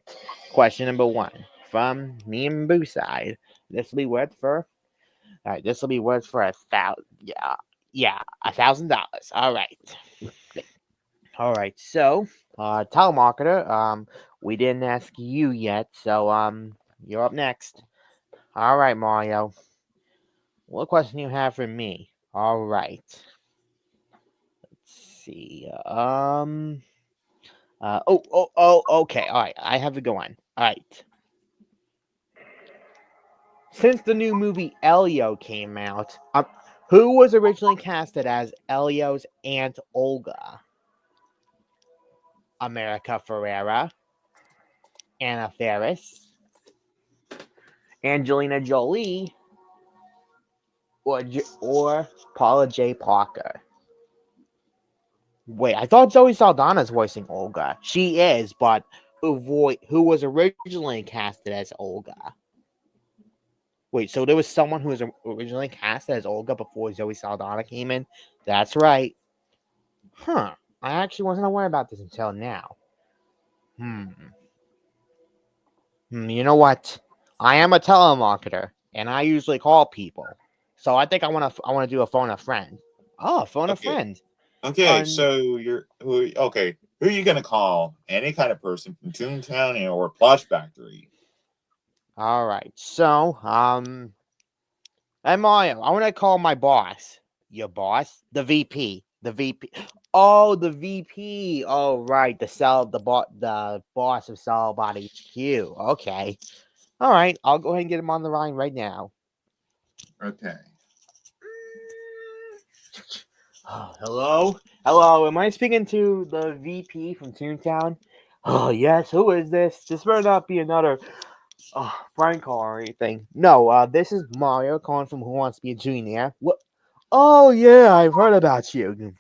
question number 1 from me and Boo side. This will be worth for $1,000. $1,000. All right. So, telemarketer, we didn't ask you yet, so you're up next. All right, Mario. What question do you have for me? All right. Let's see. Okay. All right. I have to go on. All right. Since the new movie Elio came out, who was originally casted as Elio's Aunt Olga? America Ferrera, Anna Faris, Angelina Jolie, or Paula J. Parker? Wait, I thought Zoe Saldana's voicing Olga. She is, but who was originally casted as Olga? Wait, so there was someone who was originally casted as Olga before Zoe Saldana came in? That's right. Huh. I actually wasn't aware about this until now. You know what? I am a telemarketer, and I usually call people. So I think I want to do a phone a friend. Oh, phone a friend. Okay, so who are you gonna call? Any kind of person from Toontown or Plush Factory. All right. So, hey Mario, I want to call my boss. Your boss? The VP. The VP. Oh, the VP. Oh, right. The boss of Cellbot HQ. Okay. All right, I'll go ahead and get him on the line right now. Okay. Hello? Hello, am I speaking to the VP from Toontown? Oh, yes, who is this? This better not be another prank call or anything. No, this is Mario calling from Who Wants to Be a Toonynaire. What? Oh, yeah, I've heard about you.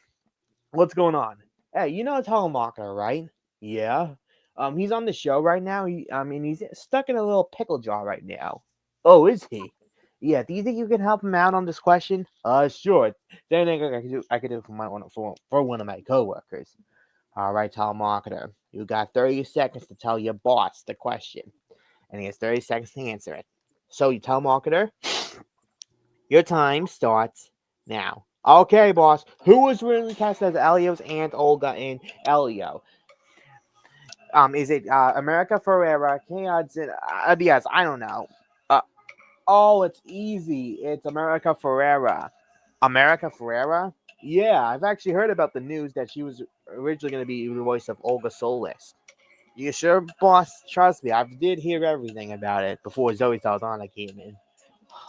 What's going on? Hey, you know Telemarketer, right? Yeah. He's on the show right now. He's stuck in a little pickle jar right now. Oh, is he? Yeah. Do you think you can help him out on this question? Sure. Then I could do it for one of my coworkers. All right, telemarketer. You got 30 seconds to tell your boss the question, and he has 30 seconds to answer it. So, you telemarketer, your time starts now. Okay, boss. Who was originally cast as Elio's aunt Olga in Elio? Is it America Ferrera, King Hudson? Yes, I don't know. Oh, it's easy. It's America Ferrera. America Ferrera? Yeah, I've actually heard about the news that she was originally going to be the voice of Olga Solis. You sure, boss? Trust me, I did hear everything about it before Zoe Saldana came in.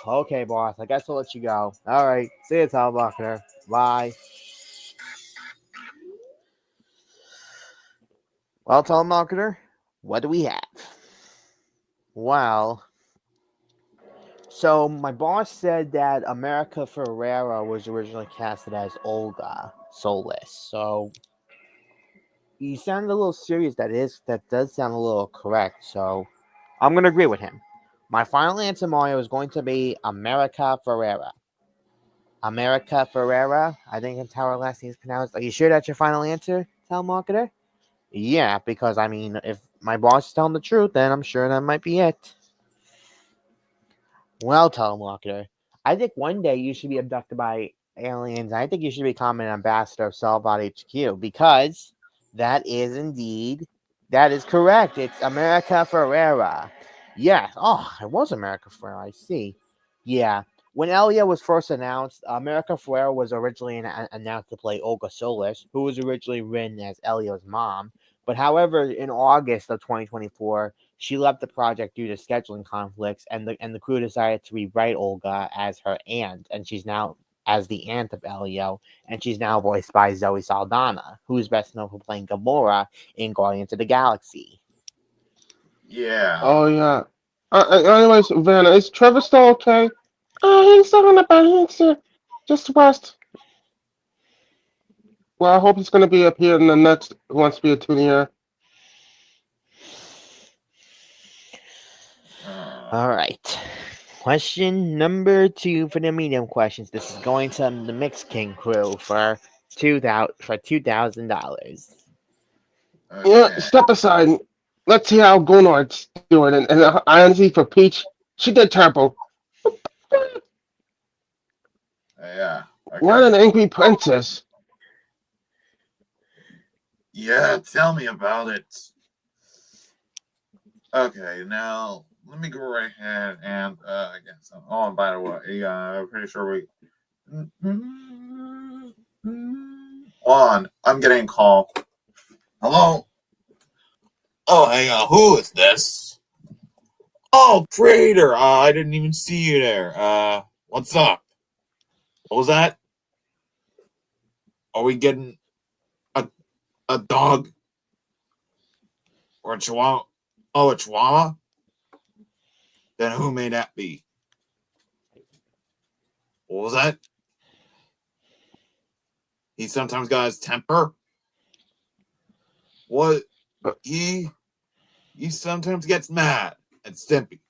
Okay, boss, I guess I'll let you go. All right, see you, telemarketer. Bye. Well, telemarketer, what do we have? Well, so my boss said that America Ferrera was originally casted as Olga Solis. So he sounded a little serious. That does sound a little correct. So I'm gonna agree with him. My final answer, Mario, is going to be America Ferrera. America Ferrera. I think that's how her last name is pronounced. Are you sure that's your final answer, telemarketer? Yeah, because if my boss is telling the truth, then I'm sure that might be it. Well, telemarketer, I think one day you should be abducted by aliens. I think you should become an ambassador of Solvod HQ because that is correct. It's America Ferrera. Yes. Oh, it was America Ferrera. I see. Yeah. When Elia was first announced, America Ferrera was originally announced to play Olga Solis, who was originally written as Elio's mom. But however, in August of 2024, she left the project due to scheduling conflicts, and the crew decided to rewrite Olga as her aunt, and she's now as the aunt of Elio, and she's now voiced by Zoe Saldana, who is best known for playing Gamora in Guardians of the Galaxy. Yeah. Oh yeah. Anyways, Vanna, is Trevor still okay? He's not on a bad answer. Just rest. Well, I hope he's going to be up here in the next Who Wants to Be a Toonynaire. All right. Question number 2 for the medium questions. This is going to the Mix King crew for $2,000. Yeah, step aside. Let's see how Gonard's doing. And honestly, for Peach, she did terrible. Yeah. Okay. What an angry princess. Yeah, tell me about it. Okay, now let me go right ahead and I guess. Oh, and by the way, I'm pretty sure we. On, I'm getting a call. Hello. Oh, hey, who is this? Oh, Prater. I didn't even see you there. What's up? What was that? Are we getting a dog or a chihuahua? Oh, a chihuahua? Then who may that be? What was that? He sometimes got his temper. What? He sometimes gets mad and stimpy.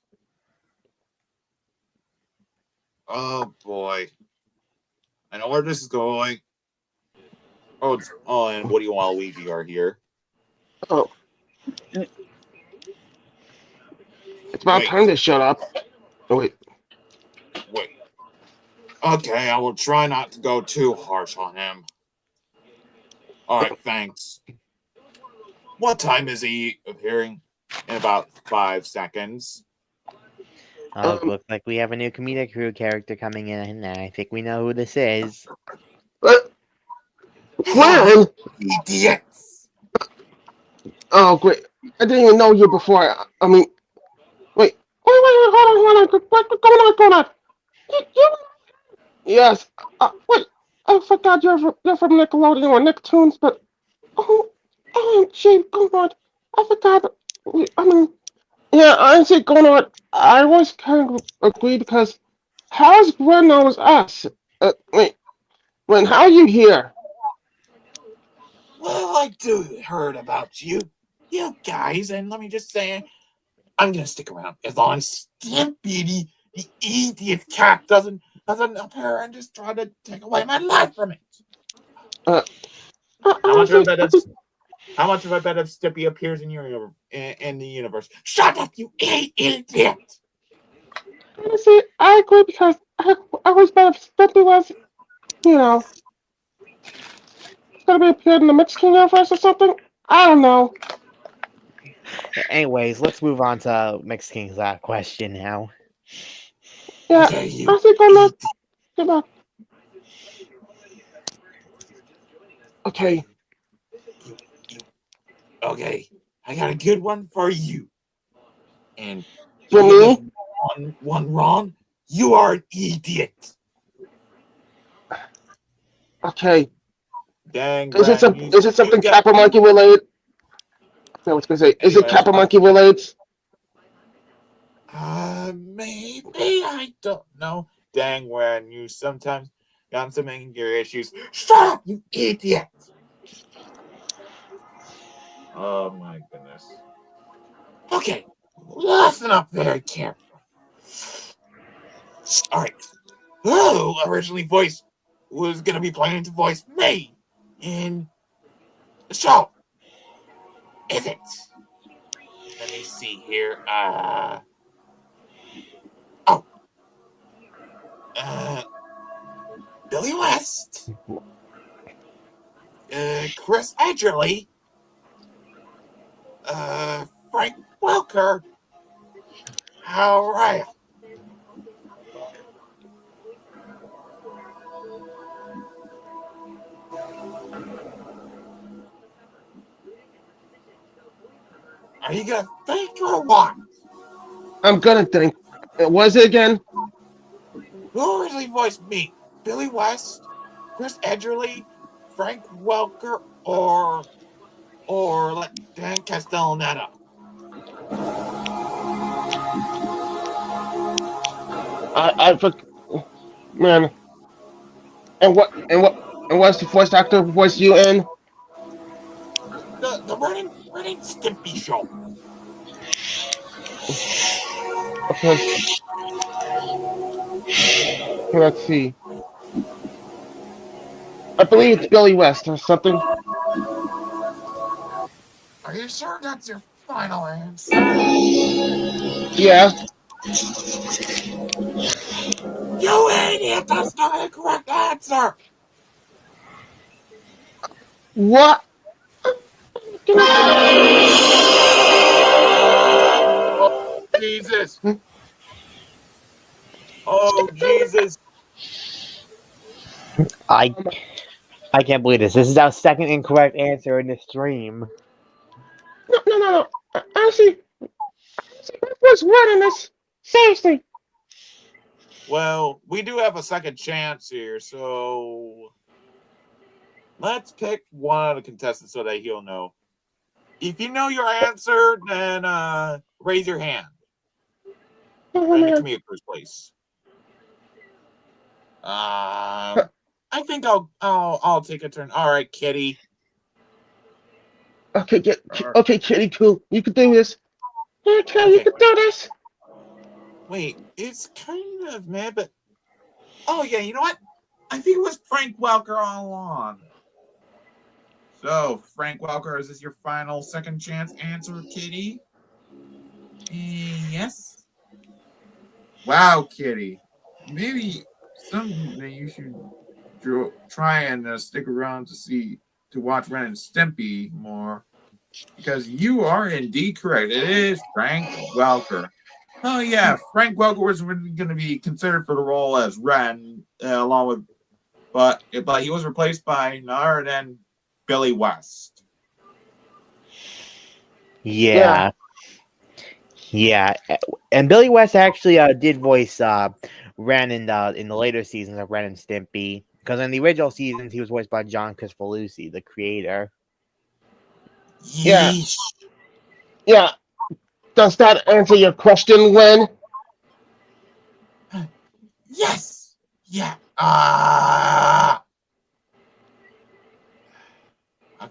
Oh boy. I know where this is going. Oh, and Woody and Waluigi are here. Oh. It's about time to shut up. Oh, wait. Okay, I will try not to go too harsh on him. Alright, thanks. What time is he appearing? In about 5 seconds. Oh, looks like we have a new comedic crew character coming in, and I think we know who this is. Gwen! Idiots! Oh, great. I didn't even know you before. Wait. hold on. What's going on? You yes. Wait, I forgot you're from Nickelodeon or Nicktoons, but oh, gee, come on. I forgot. I mean, yeah, I say going on. I was kind of agree because how's Gwen knows us? Wait, when how are you here? Well, I do heard about you guys, and let me just say, I'm gonna stick around as long as Stimpy, the idiot cat, doesn't appear and just try to take away my life from it. Uh, How much of a honestly, bet if Stimpy appears in in the universe? Shut up, you idiot! honestly, I agree because I was better if Stimpy was, you know, gonna be appeared in the Mexican universe or something. I don't know. Anyways, let's move on to Mix King's question now. Yeah, Okay, you honestly, gonna eat. give up. Okay, You. Okay, I got a good one for you. And if for you get this me, one wrong, you are an idiot. okay. Dang, Gwen, Is it you something got Kappa you. Monkey related? Okay, I was gonna say, is it Anyways, Kappa Monkey related? maybe I don't know. Dang, Gwen, you sometimes got some anger issues. Shut up, you idiot! Oh my goodness. Okay, listen up very carefully. All right, who originally voiced was gonna be planning to voice me in the show? Is it? Let me see here. Oh, uh, Billy West, Chris Edgerly, Frank Welker. All right. Are you gonna think or what? I'm gonna think. Was it again? Who originally voiced me? Billy West, Chris Edgerly, Frank Welker, or like Dan Castellaneta? I man. And what's the voice actor who voiced you in? The running Stimpy show. Okay, let's see. I believe it's Billy West or something. Are you sure that's your final answer? Yeah. You idiot! That's not the correct answer. What? Jesus! Oh Jesus! I I can't believe this. This is our second incorrect answer in the stream. No. Honestly, what's word in this? Seriously. Well, we do have a second chance here, so let's pick one of the contestants so that he'll know. If you know your answer, then raise your hand. Oh And the man. comedic first place. I think I'll take a turn. All right, Kitty. Okay, okay, Kitty, cool. You can do this. Okay, you Okay. can do this. Wait, it's kind of mad, but oh yeah, you know what? I think it was Frank Welker all along. So, Frank Welker, is this your final second chance answer, Kitty? Yes. Wow, Kitty. Maybe someday you should try and stick around to watch Ren and Stimpy more, because you are indeed correct. It is Frank Welker. Oh yeah, Frank Welker was going to be considered for the role as Ren, along with, but he was replaced by none other than Billy West. Yeah. Yeah. Yeah, and Billy West actually did voice Ren in the later seasons of Ren and Stimpy. Because in the original seasons, he was voiced by John Crispolucci, the creator. Yeah. Yeesh. Yeah. Does that answer your question, Len? Yes. Yeah. A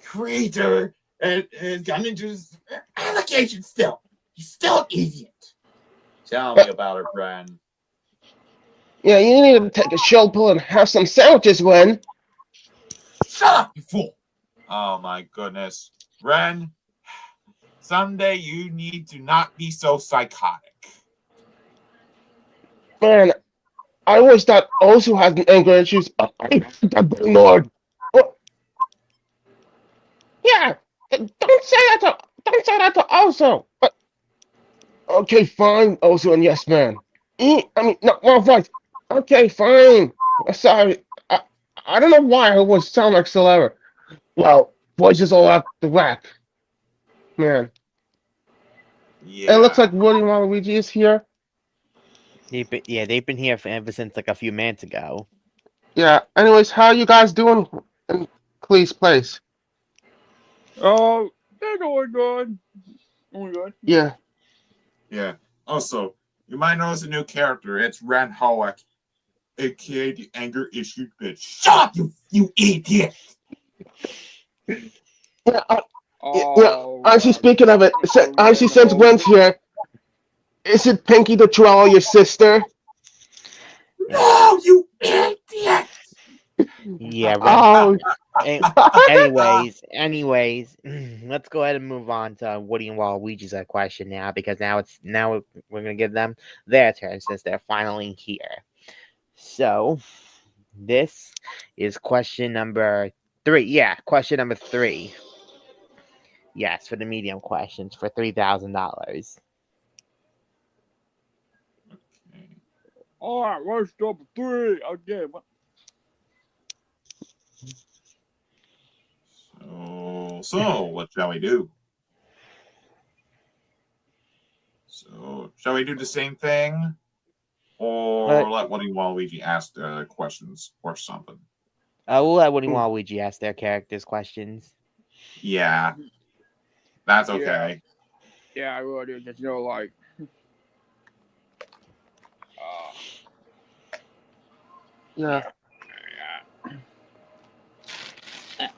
creator and got into his allegation still. He's still an idiot. Tell me about it, Brian. Yeah, you need to take a chill pill and have some sandwiches, Len. Shut up, you fool! Oh my goodness. Ren, someday you need to not be so psychotic. Man, I always thought Osu had anger issues. I got ignored. Oh, yeah, don't say that to Osu. Okay, fine, Osu and Yes Man. I mean, no, wrong voice. Okay, fine. Sorry, I don't know why I always sound like Solera. Well, voices all out the whack. Man, it looks Yeah. like Woody Waluigi is here. They've been here ever since like a few minutes ago. Yeah. Anyways, how you guys doing in Clee's place? Oh, they're doing good. Doing good. Yeah. Yeah. Also, you might notice a new character. It's Ren Hoek, aka the anger issued bitch. Shut up, you idiot! Yeah. Oh, Actually, speaking of it, actually, since Gwen's here, is it Pinky the Chihuahua your sister? No, you idiot! Yeah, Ren. Oh, Anyways, let's go ahead and move on to Woody and Waluigi's question now, because now we're gonna give them their turn since they're finally here. So this is question number 3. Yeah, question number 3. Yes, for the medium questions for $3,000. all right, where's number 3? Okay. So what shall we do? So, shall we do the same thing? Or let Woody Waluigi ask questions or something? We'll let Woody and Waluigi ask their characters questions. Yeah. That's okay. Yeah, I really do. Just like. yeah.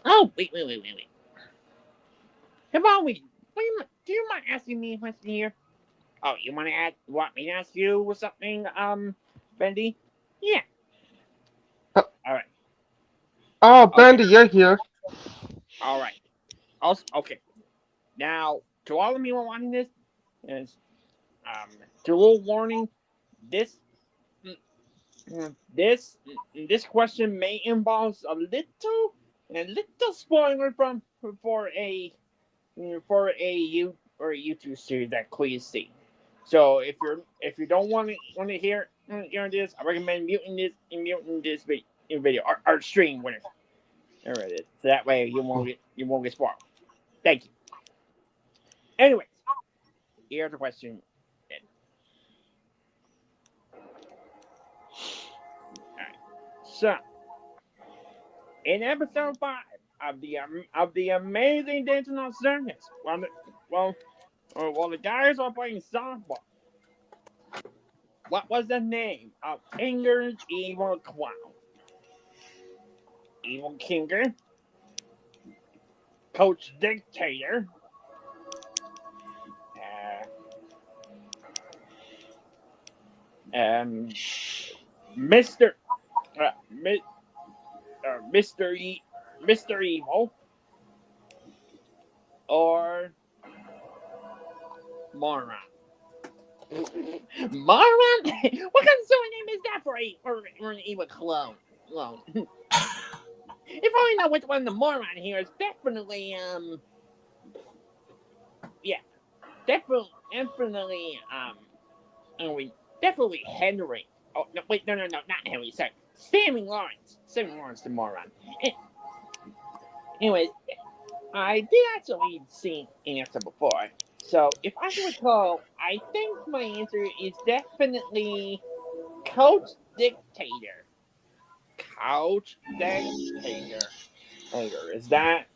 Oh, wait. Hey, Waluigi, do you mind asking me a question here? Oh, you want me to ask you something, Bendy? Yeah. All right. Oh, Bendy, you're here. All right. Also, okay. Now, to all of you wanting this, is to a little warning. This this question may involve a little spoiler for a YouTube series that Clee see. So if you don't want to hear this, I recommend muting this video or stream whatever. There it is. So that way you won't get spoiled. Thank you. Anyways, here's the question. Alright. So in episode 5 of the amazing Digital Circus, while the guys are playing softball, what was the name of Kinger's evil clown? Evil Kinger, Coach Dictator, Mr. Mr. Evil, or Moron. Moron? What kind of silly name is that for an evil clone? If I know which one the moron here is, definitely definitely Henry. Oh no, wait, no, not Henry. Sorry, Sammy Lawrence. Sammy Lawrence, the moron. Anyways, I did actually see an answer before, So, if I can recall, I think my answer is definitely Coach Dictator. Coach Dictator. Is that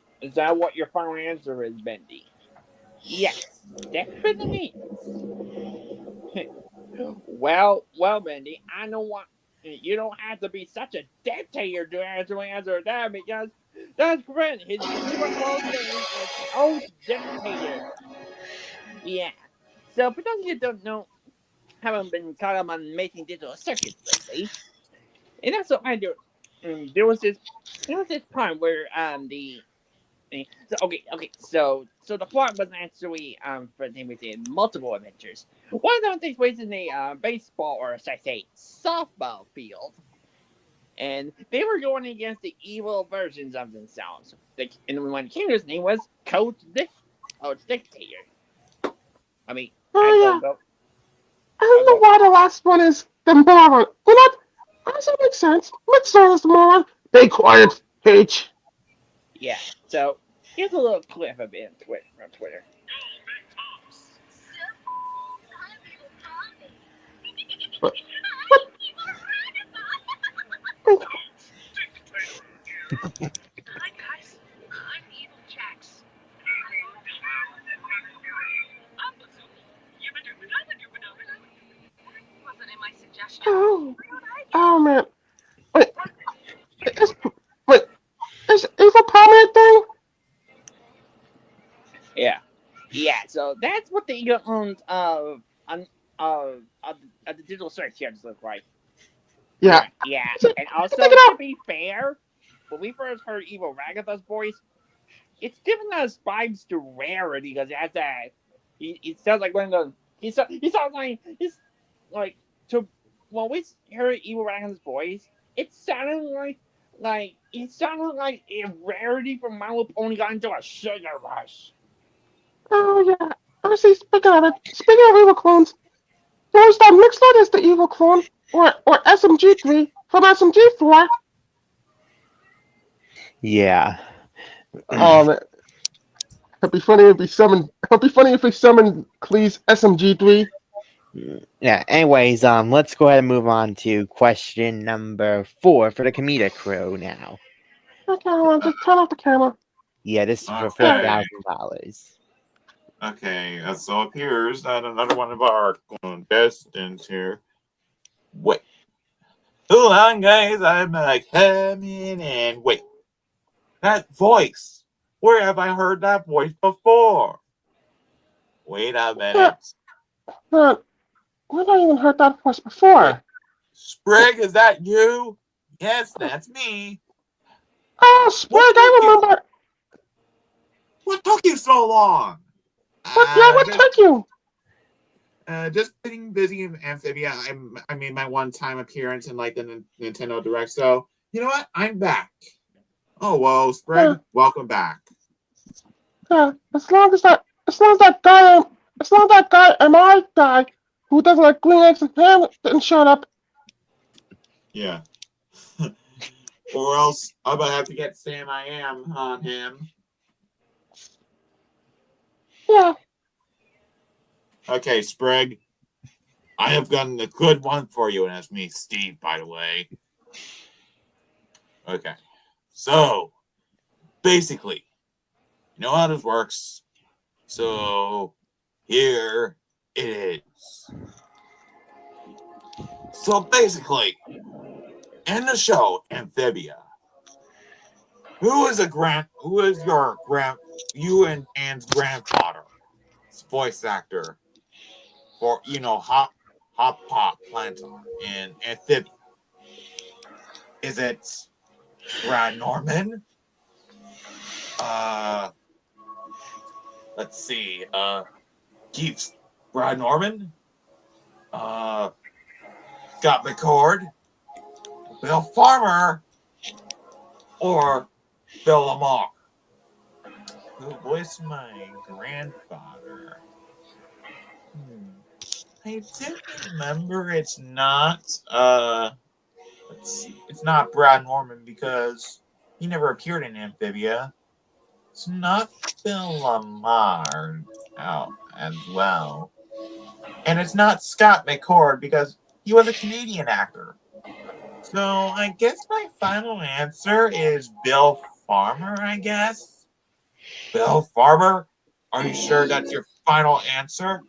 what your final answer is, Bendy? Yes, definitely is. Well, Bendy, I know what you don't have to be such a dictator to answer that because that's correct. His super close name is Coach Dictator. Yeah. So for those of you who don't know, haven't been caught up on Amazing Digital Circuits lately, and that's what I do. There was this part where so the plot was actually for them within multiple adventures. One of them takes place in a baseball, or should I say softball field, and they were going against the evil versions of themselves. And one character's name was Coach Dictator. I mean, I Oh, don't yeah. go. I don't know Go. why the last one is the moron. You know what? Does it make sense? Let's start as the moron. Be quiet, Peach. Yeah. So here's a little clip of it on Twitter. What? What? Wait, Hi guys, I'm Evil Jax. Wasn't in my suggestion. oh, Why don't I get oh man. Wait, is, wait, is evil permanent thing? Yeah. Yeah. So that's what the on the digital search here look like. Yeah. Yeah. And Take also, it to out. be fair, when we first heard Evil Ragatha's voice, it's given us vibes to rarity because it has that. He sounds like one of those. He sounds like to when we heard Evil Ragatha's voice, it sounded like a rarity from My Little Pony got into a sugar rush. Oh yeah. I see. Speaking of it, speaking of evil clones, there's that Mixlord is the evil clone, or SMG3 from SMG4. Yeah. Man. It'd be funny if he summoned. It'd be funny if he summoned Klee's SMG3. Yeah. Anyways, let's go ahead and move on to question number 4 for the comedic crew now. Okay, hold on, just turn off the camera. Yeah, this is for Okay. $4,000. Okay, so it appears that another one of our contestants here. Wait. Hold on, guys. I'm coming in. Wait. That voice. Where have I heard that voice before? Wait a minute. Man, we've not even heard that voice Wait. before. Sprig, is that you? Yes, that's me. Oh, Sprig, I remember. What took you so long? What took you? Just getting busy in Amphibia. I made my one-time appearance in like the Nintendo Direct. So you know what? I'm back. Oh well, Sprig, welcome back. Yeah, as long as that guy and my guy who doesn't like green eggs and ham didn't show up. Yeah. Or else I'm gonna have to get Sam I Am on him. Yeah. Okay, Sprig. I have gotten a good one for you, and that's me, Steve, by the way. Okay. So, basically, you know how this works. So, here it is. So, basically, in the show Amphibia, who is you and Anne's grandfather, voice actor for Hop Pop Plantar in Amphibia? Is it Brad Norman? Let's see. Keeps Brad Norman, Scott McCord, Bill Farmer, or Phil Lamar, who voiced my grandfather. I do remember it's not Brad Norman because he never appeared in Amphibia. It's not Phil Lamar. Oh, as well. And it's not Scott McCord because he was a Canadian actor. So I guess my final answer is Bill Farmer, I guess. Bill Farmer? Are you sure that's your final answer?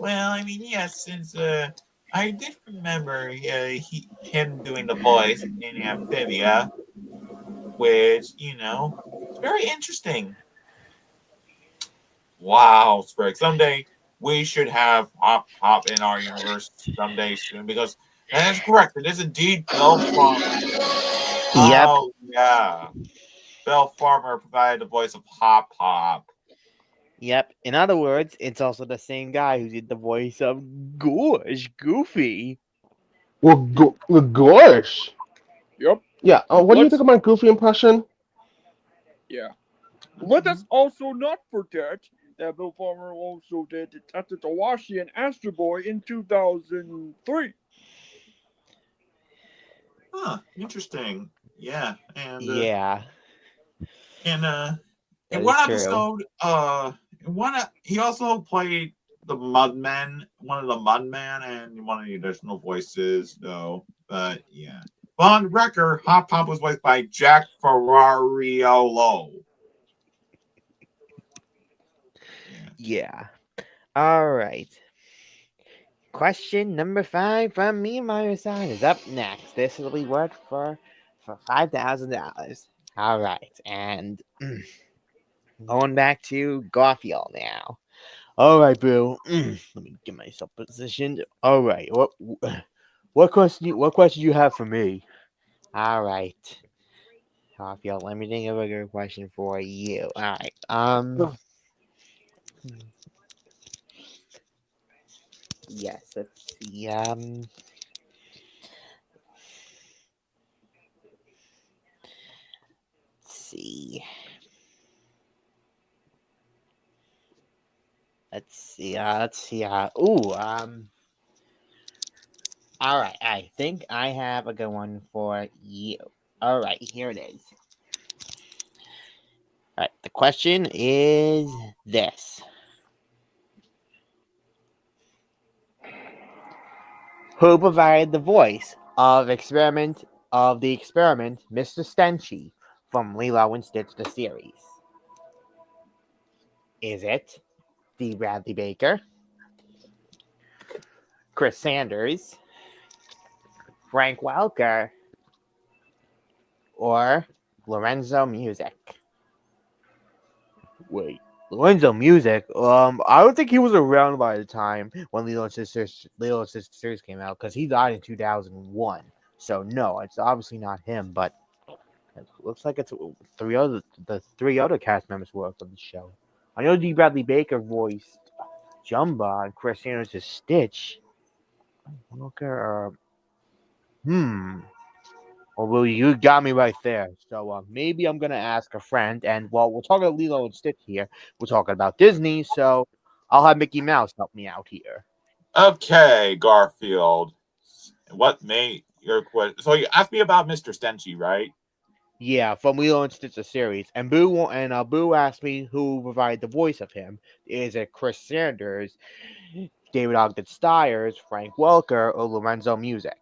Well, I mean, yes, since I did remember him doing the voice in Amphibia, which, it's very interesting. Wow, Sprig. Someday we should have Hop Hop in our universe someday soon because that is correct. It is indeed Bill Farmer. Yep. Oh, yeah. Bill Farmer provided the voice of Hop Hop. Yep. In other words, it's also the same guy who did the voice of Goofy. Well, gosh. Yep. Yeah. What do you Let's think of my Goofy impression? yeah. Let us also not forget that Bill Farmer also did Detective Tawashi and Astro Boy in 2003. Huh, interesting. Yeah, Yeah, and in that one is true. episode, he also played the Mudman, one of the Mudman, and one of the additional voices, though. But yeah, but on record, Hop Pop was voiced by Jack Ferrariolo. Yeah. Yeah. All right. Question number 5 from me and my side is up next. This will be worth for $5,000. All right, and going back to Garfield now. All right, Boo. Let me get myself positioned. All right, what question you have for me? All right, Garfield. Let me think of a good question for you. All right. Yes. Let's see. Let's see. Let's see. Let's see. All right. I think I have a good one for you. All right. Here it is. All right. The question is this: Who provided the voice of the experiment, Mr. Stenchy, from Lilo and Stitch the series? Is it D. Bradley Baker, Chris Sanders, Frank Welker, or Lorenzo Music? Wait, Lorenzo Music. I don't think he was around by the time when Lilo and Stitch series came out because he died in 2001. So no, it's obviously not him. But it looks like it's the three other cast members were from the show. I know D. Bradley Baker voiced Jumba and Chris Sanders is Stitch. Walker, Well, you got me right there. So maybe I'm gonna ask a friend, and while we're talking about Lilo and Stitch here, we're talking about Disney, so I'll have Mickey Mouse help me out here. Okay, Garfield. What made your question? So you asked me about Mr. Stenchy, right? Yeah, from Lilo and Stitch the series, and Boo asked me who provided the voice of him. Is it Chris Sanders, David Ogden Stiers, Frank Welker, or Lorenzo Music?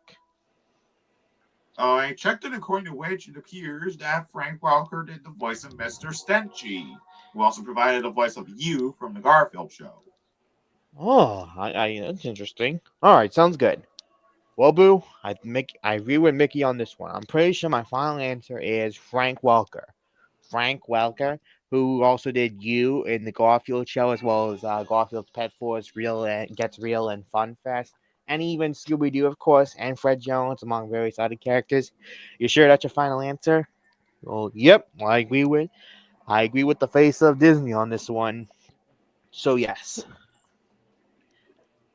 I checked it according to which it appears that Frank Welker did the voice of Mr. Stenchy, who also provided the voice of you from the Garfield show. Oh, that's interesting. All right, sounds good. Well, Boo, I agree with Mickey on this one. I'm pretty sure my final answer is Frank Welker. Frank Welker, who also did you in the Garfield show, as well as Garfield's Pet Force, Gets Real and Fun Fest, and even Scooby Doo, of course, and Fred Jones, among various other characters. You sure that's your final answer? Well, yep, I agree with the face of Disney on this one. So yes.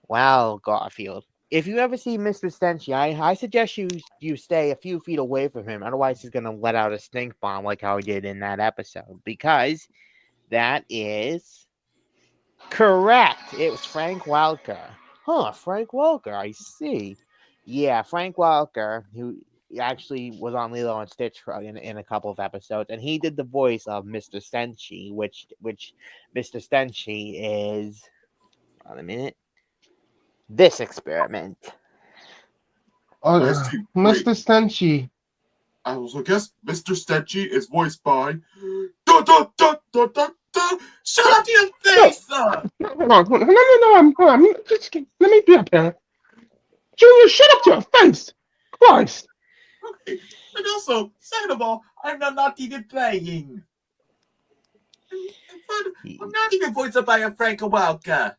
Wow, Garfield. If you ever see Mr. Stenchy, I suggest you stay a few feet away from him. Otherwise, he's gonna let out a stink bomb like how he did in that episode. Because that is correct. It was Frank Welker. Huh, Frank Welker. I see. Yeah, Frank Welker, who actually was on Lilo and Stitch in a couple of episodes, and he did the voice of Mr. Stenchy, which Mr. Stenchy is. Hold on a minute. This experiment. Oh, That's yeah. too Mr. great. Stenchy. I also guess Mr. Stenchy is voiced by. Da, da, da, da, da, da. Shut up to your face! No, just, let me be up here. Junior, shut up to your face! Christ! Okay. And also, second of all, I'm not even playing. I'm not even voiced by a Frank Welker.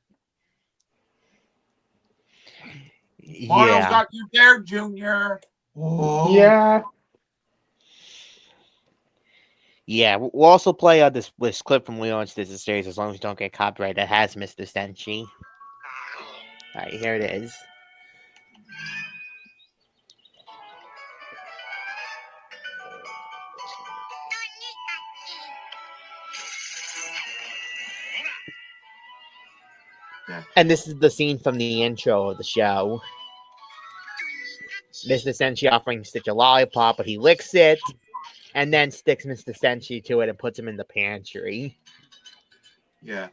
Mario's Yeah. got you there, Junior. Oh. Yeah. Yeah, we'll also play this clip from Lilo and Stitch's series as long as we don't get copyright that has Mr. Stenchy. Alright, here it is. Yeah. And this is the scene from the intro of the show. Mr. Stenchy offering Stitch a lollipop, but he licks it and then sticks Mr. Stenchy to it and puts him in the pantry. Yeah.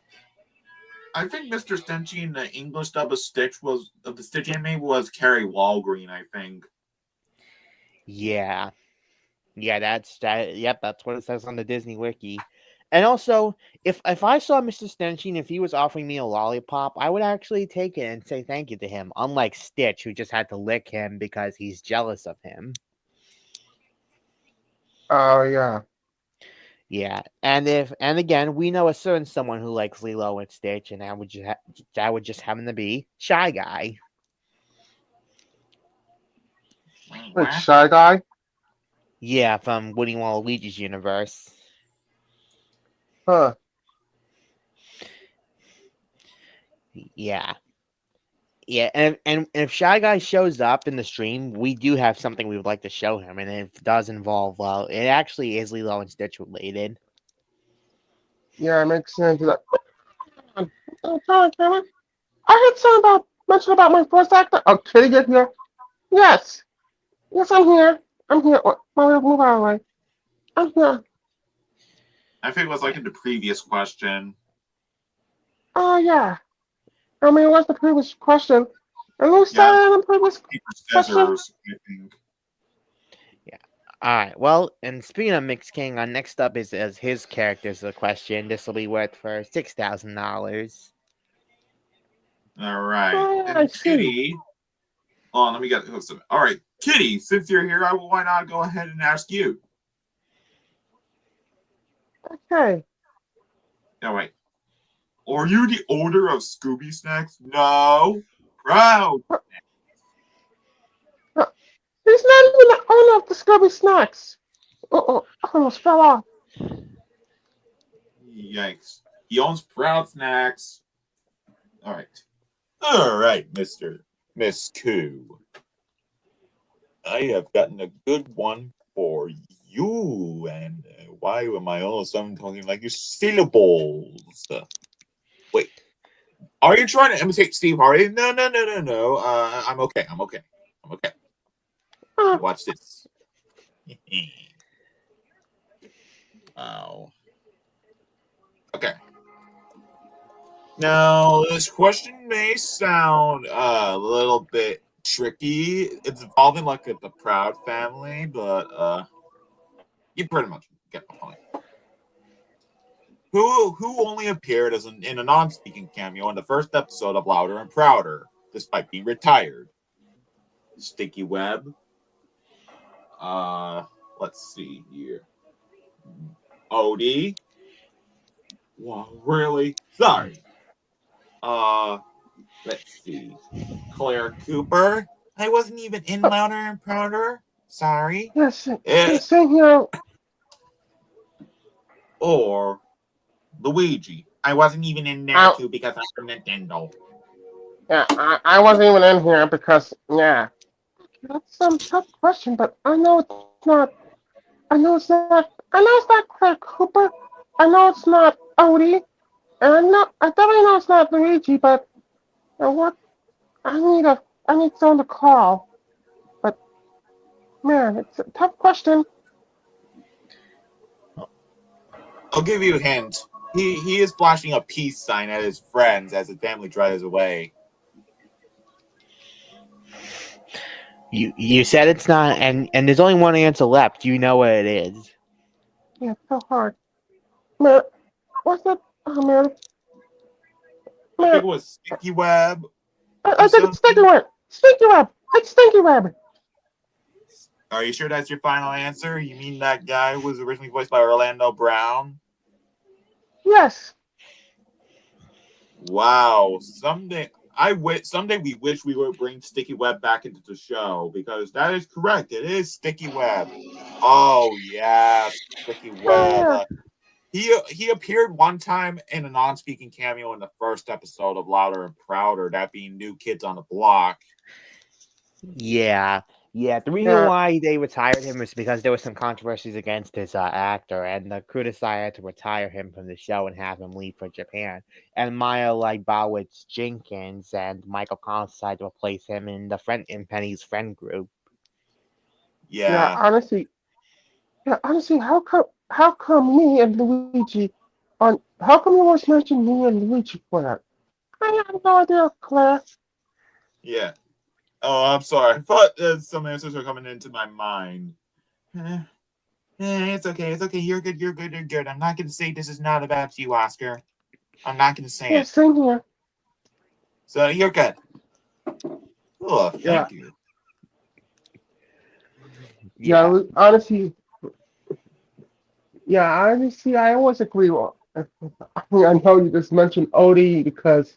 I think Mr. Stenchy in the English dub of the Stitch anime was Carrie Walgreen, I think. Yeah. Yeah, that's that. Yep, that's what it says on the Disney Wiki. And also, if I saw Mr. Stenchy and if he was offering me a lollipop, I would actually take it and say thank you to him. Unlike Stitch, who just had to lick him because he's jealous of him. Oh, yeah. Yeah, and again, we know a certain someone who likes Lilo and Stitch, and that would just happen to be Shy Guy. Wait, Shy Guy? Yeah, from Woody Waluigi's universe. Huh. Yeah. Yeah, and if Shy Guy shows up in the stream, we do have something we would like to show him, and it does involve, well, it actually is Lilo and Stitch related. Yeah, it makes sense. Sorry, Cameron. I heard something mention about my voice actor. Oh, Kitty get here? Yes. Yes, I'm here. I'm here. Mario, move out of the way. I'm here. I think it was like in the previous question. Oh, yeah. I mean, what's the previous question? And who said Yeah. it in the previous Paper, question? scissors, I think. All right, well, and speaking of Mix King, next up is as his character's the question. This will be worth for $6,000. All right. Oh, I And see. Kitty. Oh, let me get this. All right. Kitty, since you're here, why not go ahead and ask you? Okay. All right. Are you the owner of Scooby Snacks? No. Proud. He's not even the owner of the Scrubby Snacks. Uh-oh, I almost fell off. Yikes. He owns Proud Snacks. All right. All right, Miss Coo. I have gotten a good one for you. And why am I all of a sudden talking like your syllables? Wait. Are you trying to imitate Steve Harvey? No. I'm okay. Watch this. Oh. Okay. Now, this question may sound a little bit tricky. It's involving like the Proud family, but you pretty much get the point. Who only appeared in a non-speaking cameo in the first episode of Louder and Prouder, despite being retired? Sticky Web. Let's see here. Odie. Wow, really? Sorry. Let's see. Claire Cooper. I wasn't even in Louder and Prouder. Sorry. Yes, same here. Or Luigi. I wasn't even in there too because I'm from Nintendo. Yeah, I wasn't even in here because, yeah. That's some tough question, but I know it's not. I know it's not Claire Cooper. I know it's not Odie. And I definitely know it's not Luigi, but what? I need someone to call. But Man, it's a tough question. I'll give you a hint. He is flashing a peace sign at his friends as his family drives away. You said it's not, and there's only one answer left. You know what it is. Yeah, it's so hard. Man, what's that? Oh man, I think man, it was Sticky Web or I think it's Stinky something. Web. Stinky Web. It's Stinky Web. Are you sure that's your final answer? You mean that guy who was originally voiced by Orlando Brown? Yes. Wow. Someday we wish we would bring Sticky Web back into the show because that is correct. It is Sticky Web. Oh yes, Sticky Web. Yeah. He appeared one time in a non-speaking cameo in the first episode of Louder and Prouder, that being New Kids on the Block. Yeah. The reason Yeah. why they retired him was because there was some controversies against his actor, and the crew decided to retire him from the show and have him leave for Japan. And Maya Leibowitz Jenkins and Michael Collins decided to replace him in Penny's friend group. Yeah. Yeah. Honestly, how come me and Luigi how come you always mention me and Luigi for that? I have no idea, Claire. Yeah. Oh, I'm sorry. I thought some answers were coming into my mind. It's okay. It's okay. You're good. You're good. You're good. I'm not going to say this is not about you, Oscar. I'm not going to say Yeah, it. same here. So you're good. Oh, thank Yeah. you. Yeah, honestly, I always agree with. I know you just mentioned Odie because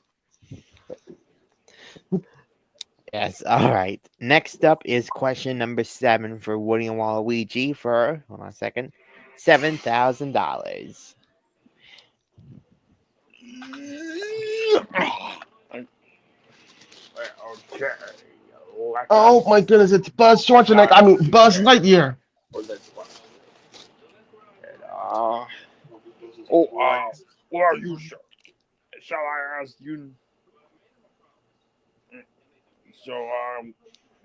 Yes, all right. Next up is question number 7 for Woody and Waluigi for, hold on a second, $7,000. Okay. oh my goodness, it's Buzz Schwarzenegger. I mean Buzz Lightyear. What are you, sir? Shall I ask you? So,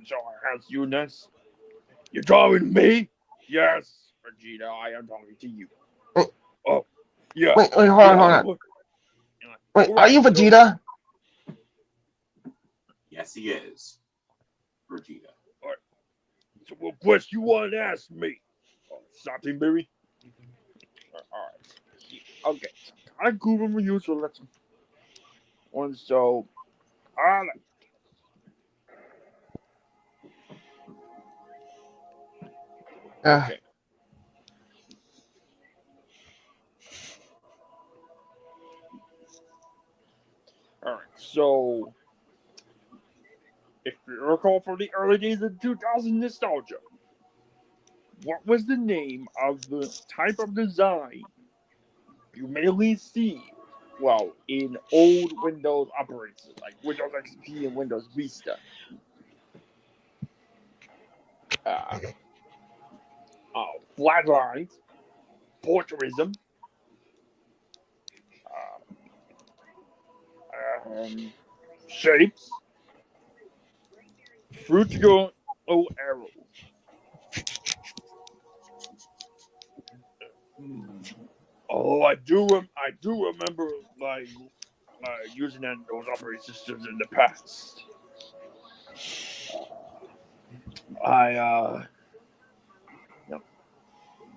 shall I ask you next? You're talking to me? Yes, Vegeta, I am talking to you. Wait. Oh, yeah. Wait, hold on. Wait, are you Vegeta? Yes, he is. Vegeta. So what question you want to ask me? Something, baby? Alright. Okay. So kind of Google for you, so let's. So, okay. Alright, so if you recall from the early days of 2000 nostalgia, what was the name of the type of design you mainly see, well, in old Windows operating systems, like Windows XP and Windows Vista? Flat lines, portairism, shapes, fruitical arrow. Oh, I do remember like using those operating systems in the past.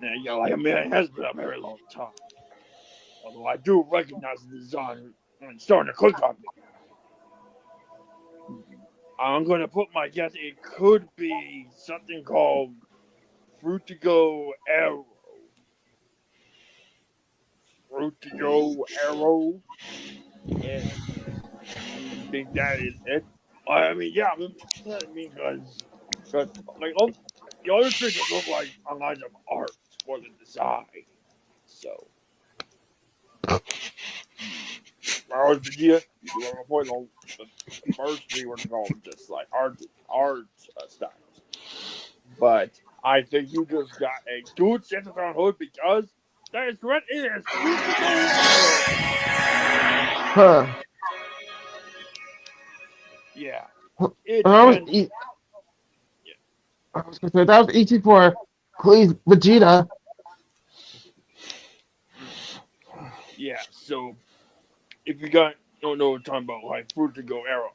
It has been a very long time. Although I do recognize the design and it's starting to click on me. I'm gonna put my guess. It could be something called Frutigo Arrow. Frutigo Arrow. Yeah. You think that is it? I mean, because like the other figures look like a line of art for the design. So, I was Vegeta. You do have a point. The first three were called just like art styles. But I think you just got a good sense on hood because that is correct. It is Frutigo Arrow. Huh. Yeah. I It always depends. eat. I was gonna say that was easy for please Vegeta. Yeah. So if you got don't know what I'm talking about, like Fruit to Go Arrow.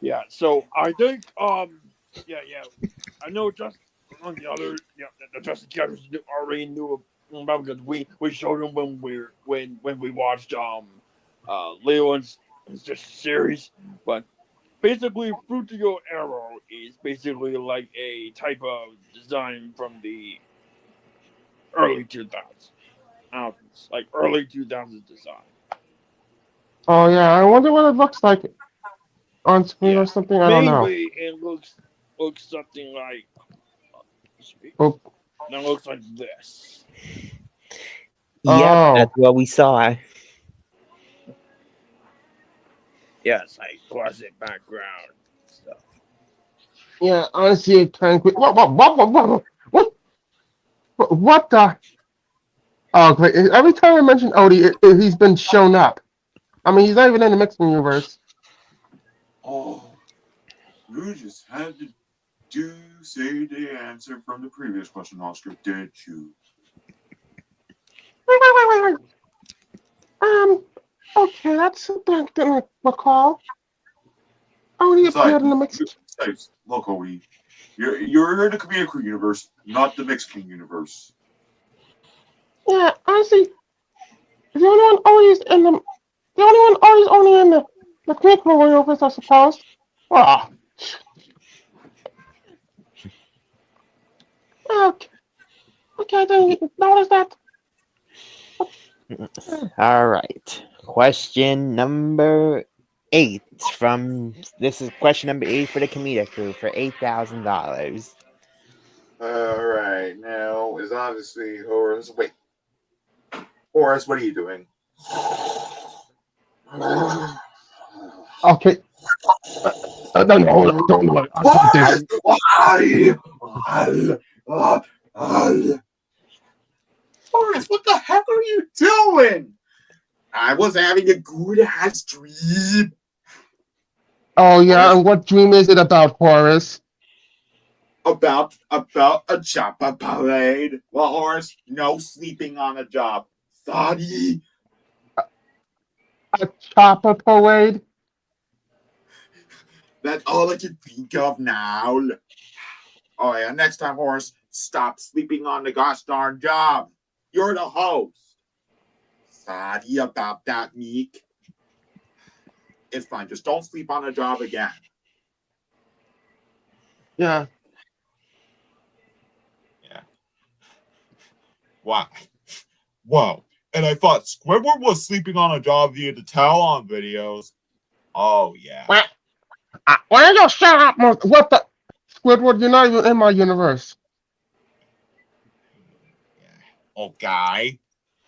Yeah. So I think yeah. I know just on the other the Justin Characters already knew about because we showed them when we watched Leo's just series, but basically Fruit to Go Arrow is basically like a type of design from the early 2000s. Like early 2000s design. Oh yeah, I wonder what it looks like on screen Yeah, or something. I don't know. mainly it looks something like Oh, that looks like this. Yep, that's oh what we saw. Yeah, it's like classic background stuff. yeah. Honestly, it kind of quick. What the? Oh, great! Every time I mention Odie, he's been shown up. I mean, he's not even in the mixed universe. Oh, you just had to say the answer from the previous question, Oscar, didn't you? Wait. Okay, that's something I didn't recall. Odie Besides, appeared in the mixed. look, Odie, you're in the comedic universe, not the Mexican universe. Yeah, honestly, the only one Odie's in the only one Odie's only in the critical universe, I suppose. Oh, okay. Okay, I didn't notice that. All right. Question number 8 from this is question number 8 for the comedic crew for $8,000. All right, now is obviously Horace. Wait, Horace, what are you doing? Okay. No, don't do it. I got this. Horace, what the heck are you doing? I was having a good ass dream. Oh yeah, Horace, and what dream is it about, Horace? about a chopper parade. Well, Horace, no sleeping on a job. Sorry. A chopper parade? That's all I can think of now. Oh yeah, next time, Horace, stop sleeping on the gosh darn job. You're the host. Sorry about that, Meek. It's fine. Just don't sleep on a job again. Yeah. Yeah. Wow. Whoa. And I thought Squidward was sleeping on a job via the Talon videos. Oh yeah. Why don't you shut up? What the? Squidward, you're not even in my universe. Okay.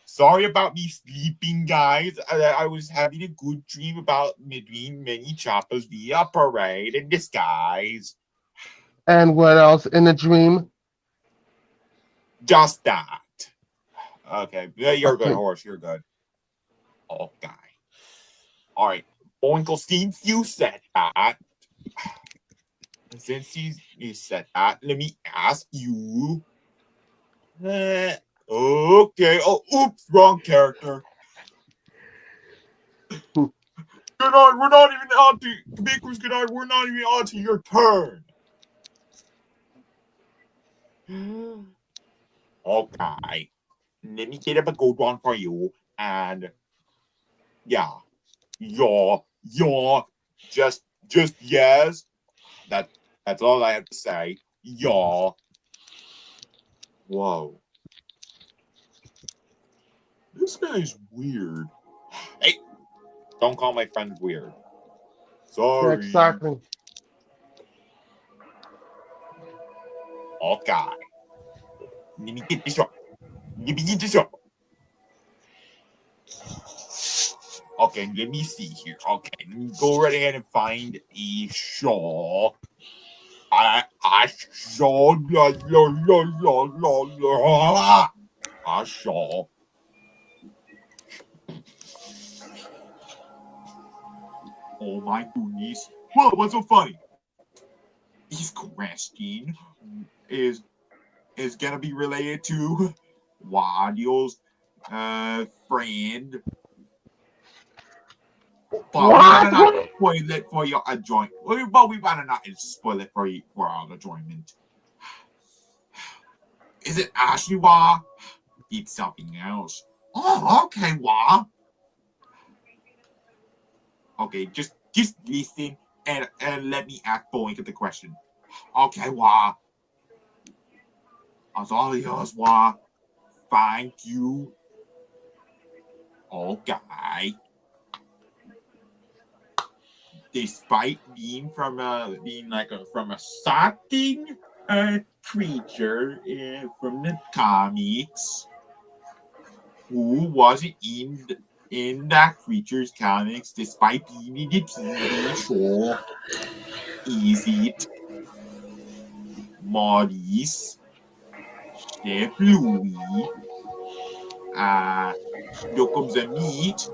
Sorry about me sleeping, guys. I was having a good dream about between many choppers via parade in disguise. And what else in the dream? Just that. Okay. Yeah, you're good, Okay. Horse. You're good. Okay. All right. Oinkle, since you said that, let me ask you. Okay. Oh, oops, wrong character. We're not even on to Baker's Good Night. We're not even on to your turn. Okay. Let me get up a good one for you. And yeah. Just yes. That's all I have to say. Yaw. Whoa. This guy's weird. Hey, don't call my friend weird. Yeah, Sorry. exactly. Okay. Let me get this up. Okay, let me see here. Okay, let me go right ahead and find a shaw. I shaw I shaw. Oh my goodness. Whoa, what's so funny? this question is gonna be related to Wario's friend. But we better not spoil it for your enjoyment. But we better not spoil it for our enjoyment. Is it Ashley Wah? It's something else. Oh, okay, Wah. Okay, just listen and let me ask Boink at the question. Okay, Wah. As all yours, Wah. Thank you. Okay. Despite being from a something creature from the comics, who wasn't in that creature's comics, despite being in the TV show, is it Maurice, Chef Louis, Snookums and Meat?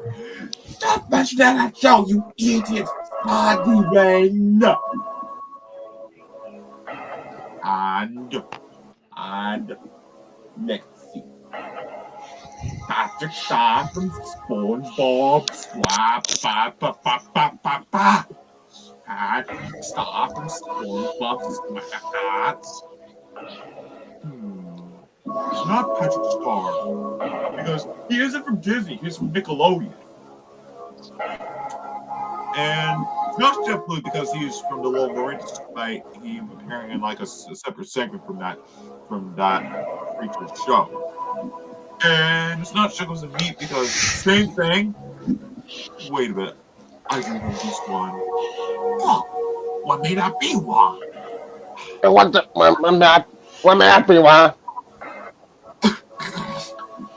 Not much that I show you idiots! Rain. And let's see. Patrick Star from SpongeBob SquarePants. Patrick Star from SpongeBob SquarePants. It's not Patrick Star because he isn't from Disney. He's from Nickelodeon. And it's not Jeff Blue because he's from the Little Marines. Like he appearing in like a separate segment from that creature's show. And it's not Sugars and Meat because same thing. Wait a minute. I remember this one. Oh, what may that be, Wah? What may that be, Wah?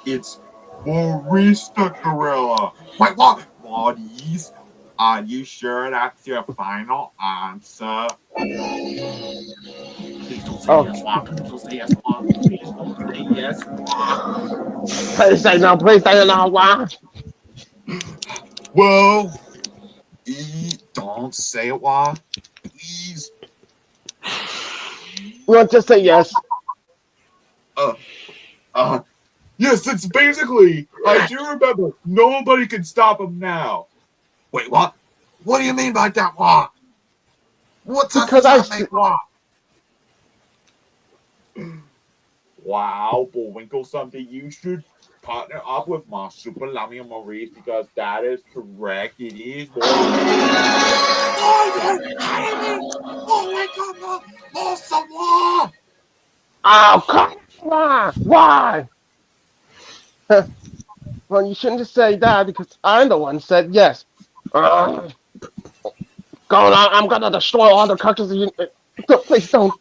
It's Maurice the Gorilla. Wait, what? Maurice, are you sure that's your final answer? Please don't say yes, Wah. Please don't say yes, Wah. Please don't say yes, Wah. Please say no, Wah. Well, don't say it, Wah. Please. Well, just say yes. Yes, it's basically, I do remember, nobody can stop him now. Wait, what? What do you mean by that, Wah? What's Because that make, Wah? Wow, Bullwinkle, something you should partner up with my Super Lummy and Maurice because that is correct. It is more. Oh, my God, awesome, Wah! Oh, come on. Why? Well, you shouldn't just say that because I'm the one who said yes. Going on, I'm gonna destroy all the characters. Please don't.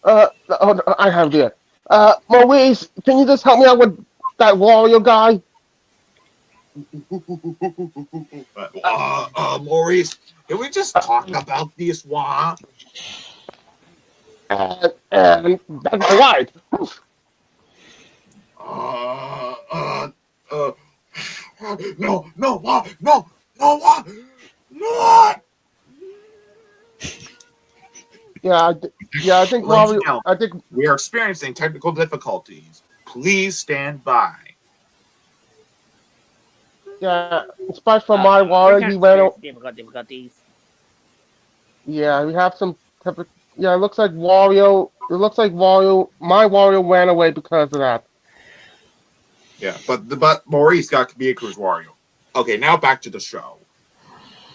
I have the. Maurice, can you just help me out with that warrior guy? Maurice, can we just talk about this, Wah? And that's my wife. No, Wah, no, Wah, no. Yeah, I think Mario. I think we are experiencing technical difficulties. Please stand by. Yeah, despite from my warrior, he ran. Difficulties. Yeah, we have some. Yeah, it looks like Wario. It looks like Wario. My Wario ran away because of that. Yeah, but Maurice got to be a Cruise Wario. Okay, now back to the show.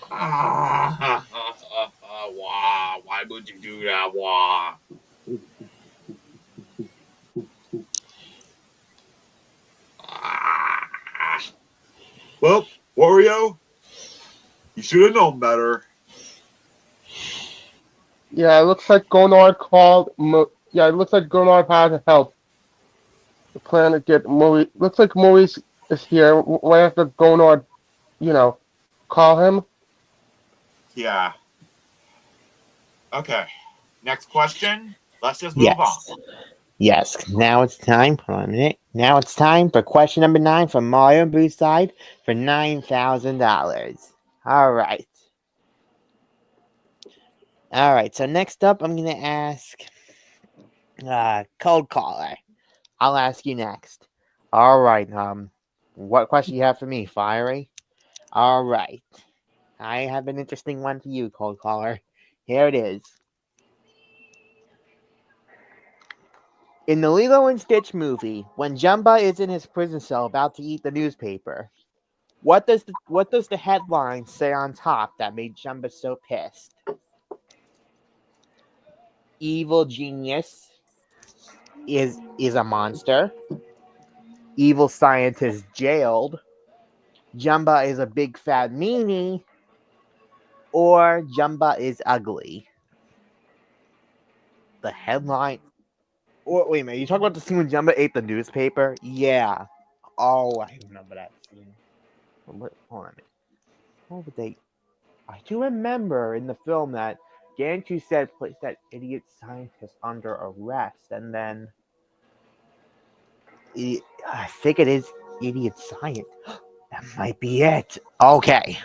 Wah, why would you do that, Wah? Well, Wario, you should have known better. Yeah, it looks like Gonard called. Yeah, it looks like Gonard had to help. The plan to get Maurice. Looks like Maurice is here. Right after Gonard, call him. Yeah. Okay. Next question. Let's just move on. Yes. Now it's time. Hold on a minute. Now it's time for question number 9 from Mario Boo's side for $9,000. All right. All right. So next up, I'm gonna ask cold caller. I'll ask you next. All right. What question you have for me, Fiery? All right. I have an interesting one for you, cold caller. Here it is. In the Lilo and Stitch movie, when Jumba is in his prison cell about to eat the newspaper, what does the headline say on top that made Jumba so pissed? Evil genius is a monster. Evil scientist jailed. Jumba is a big fat meanie. Or Jumba is ugly. The headline. Or, wait a minute, you talking about the scene when Jumba ate the newspaper? Yeah. Oh, I remember that scene. Hold on a minute. What would they? I do remember in the film that Gantu said place that idiot scientist under arrest, and then I think it is idiot science. That might be it. Okay.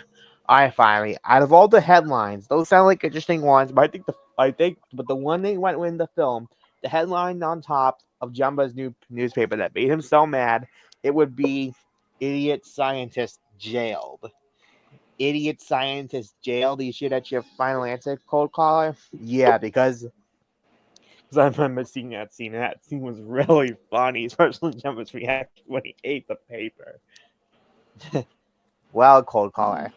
Alright, finally. Out of all the headlines, those sound like interesting ones, but but the one they went with in the film, the headline on top of Jumba's new newspaper that made him so mad, it would be idiot scientist jailed. Idiot scientist jailed. You sure that's your final answer, cold caller? Yeah, because I remember seeing that scene, and that scene was really funny, especially Jumba's reaction when he ate the paper. Well, cold caller,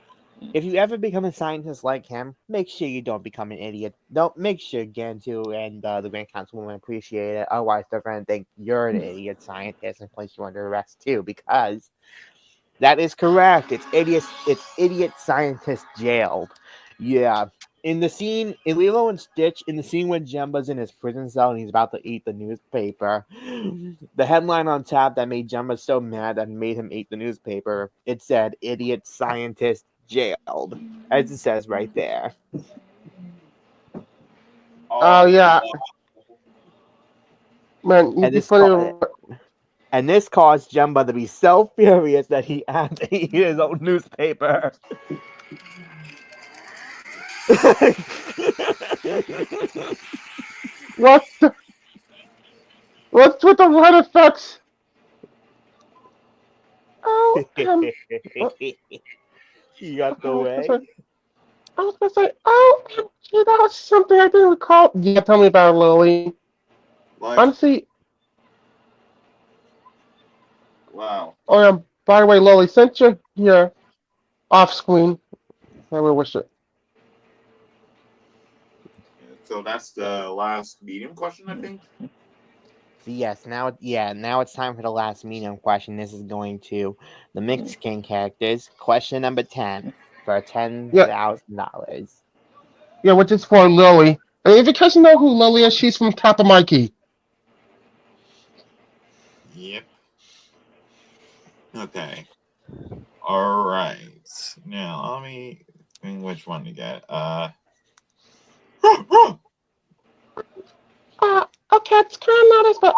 if you ever become a scientist like him, make sure you don't become an idiot. Don't make sure Gantu and the Grand Councilwoman appreciate it. Otherwise, they're going to think you're an idiot scientist and place you under arrest too. Because that is correct. It's idiot scientist jailed. Yeah. In the scene in Lilo and Stitch, in the scene when Jumba's in his prison cell and he's about to eat the newspaper, the headline on top that made Jumba so mad that made him eat the newspaper, it said idiot scientist jailed. As it says right there. Oh yeah, man, you'd And be this funny. and this caused Jumba to be so furious that he had to eat his own newspaper. What? What's with the light effects? Oh, what, You got okay, the way? I was gonna say, oh, gee, that was something I didn't recall. Yeah, tell me about it, Lily. Like, Honestly, wow. oh yeah, by the way, Lily, since you're here off screen, I will wish it. So that's the last medium question, I think. So yes, now it's time for the last medium question. This is going to the Mexican characters. Question number 10 for Yeah, $10,000. yeah, which is for Lily. And if you guys know who Lily is, she's from Kappa Mikey. Yep. Okay. All right. Now let me think which one to get. Okay, it's kind of nice, but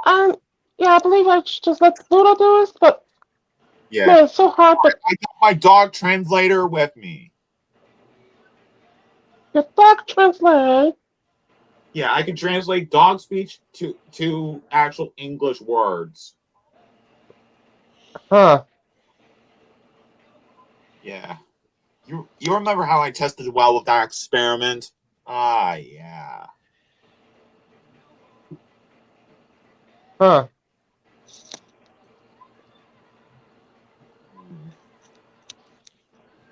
yeah, I believe I should just let Pluto do this, but Yeah. man, it's so hard, but I got my dog translator with me. your dog translate. Yeah, I can translate dog speech to actual English words. Huh. Yeah. You remember how I tested well with that experiment? Ah, yeah. Huh.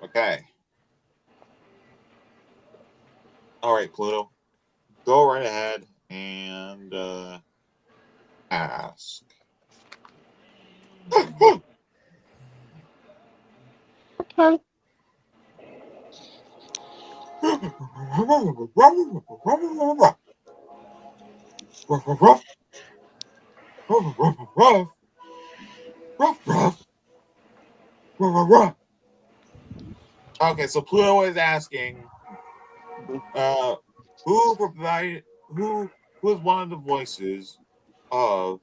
Okay. All right, Pluto. Go right ahead and ask. Okay. Okay, so Pluto is asking, who provided who is one of the voices of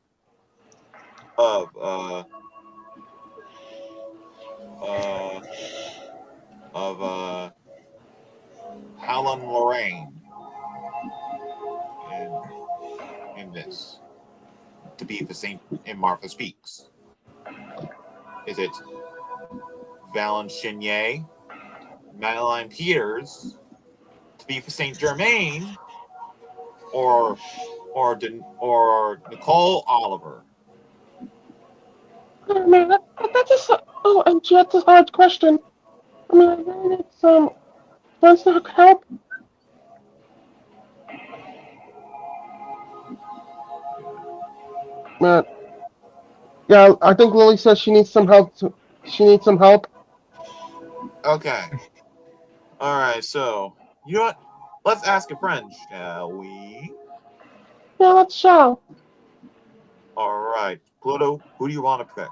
of uh uh of Helen Lorraine? in this to be the Saint in Martha Speaks? Is it Valen Chenier, Madeline Peters to be for Saint Germain, or Nicole Oliver? Oh, man, that's just oh, and that's a hard question. I mean, I really need some. Wants to help? Man, yeah, I think Lily says she needs some help. She needs some help. Okay. All right. So you know what? Let's ask a friend, shall we? Yeah, let's show. All right, Pluto. Who do you want to pick?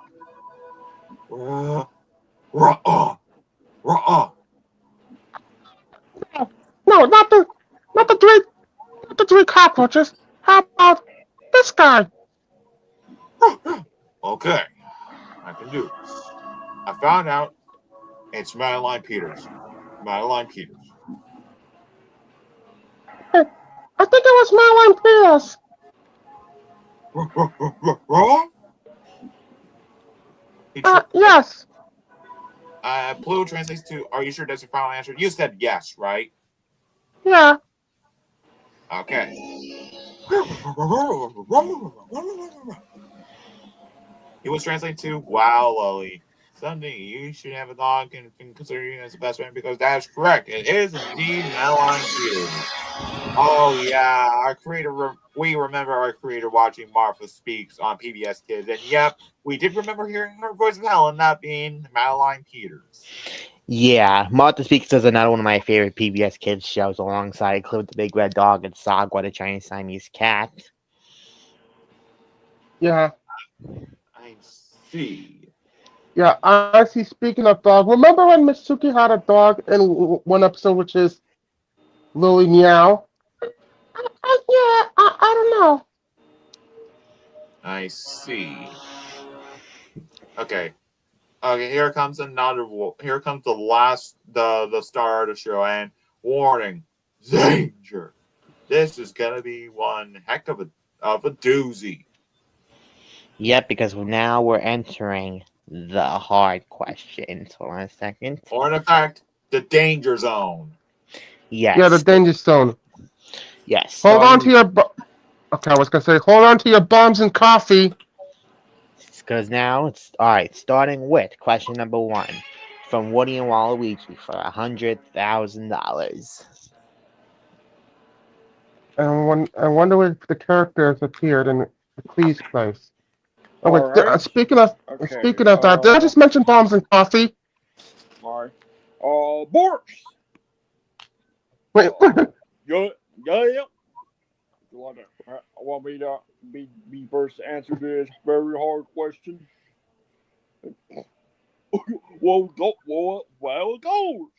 Ruh-uh. Ruh-uh. No, not the three cockroaches. How about this guy? Okay, I can do this. I found out it's Madeline Peters. Madeline Peters. Hey, I think it was Madeline Peters. Wrong? Yes. Pluto translates to, are you sure that's your final answer? You said yes, right? Yeah. Okay. He was translated to, wow, Lily. Someday you should have a dog and consider you as the best friend because that's correct. It is indeed Madeline Peters. Oh yeah, our creator. We remember our creator watching Martha Speaks on PBS Kids, and yep, we did remember hearing her voice of Helen, not being Madeline Peters. Yeah, Martha Speaks is another one of my favorite PBS Kids shows, alongside Cliff the Big Red Dog and Sagwa the Chinese Siamese Cat. Yeah. I see. Yeah. I see. Speaking of dog, remember when Mitsuki had a dog in one episode, which is Lily Meow? Yeah. I don't know. I see. Okay. Okay. Here comes another. Here comes the last, the star of the show, and warning, danger. This is gonna be one heck of a doozy. Yep, because now we're entering the hard questions. Hold on a second. Or in effect, the danger zone. Yes. Yeah, the danger zone. Yes. Hold on to your. Okay, I was gonna say, hold on to your bombs and coffee. Because now it's all right. Starting with question number 1 from Woody and Waluigi for $100,000. And I wonder if the characters appeared in Please Place. Oh wait, All right. speaking of Okay. that, did I just mention bombs and coffee? All right. Boris. Wait, Yeah. You want me to be first to answer this very hard question? Well, it goes.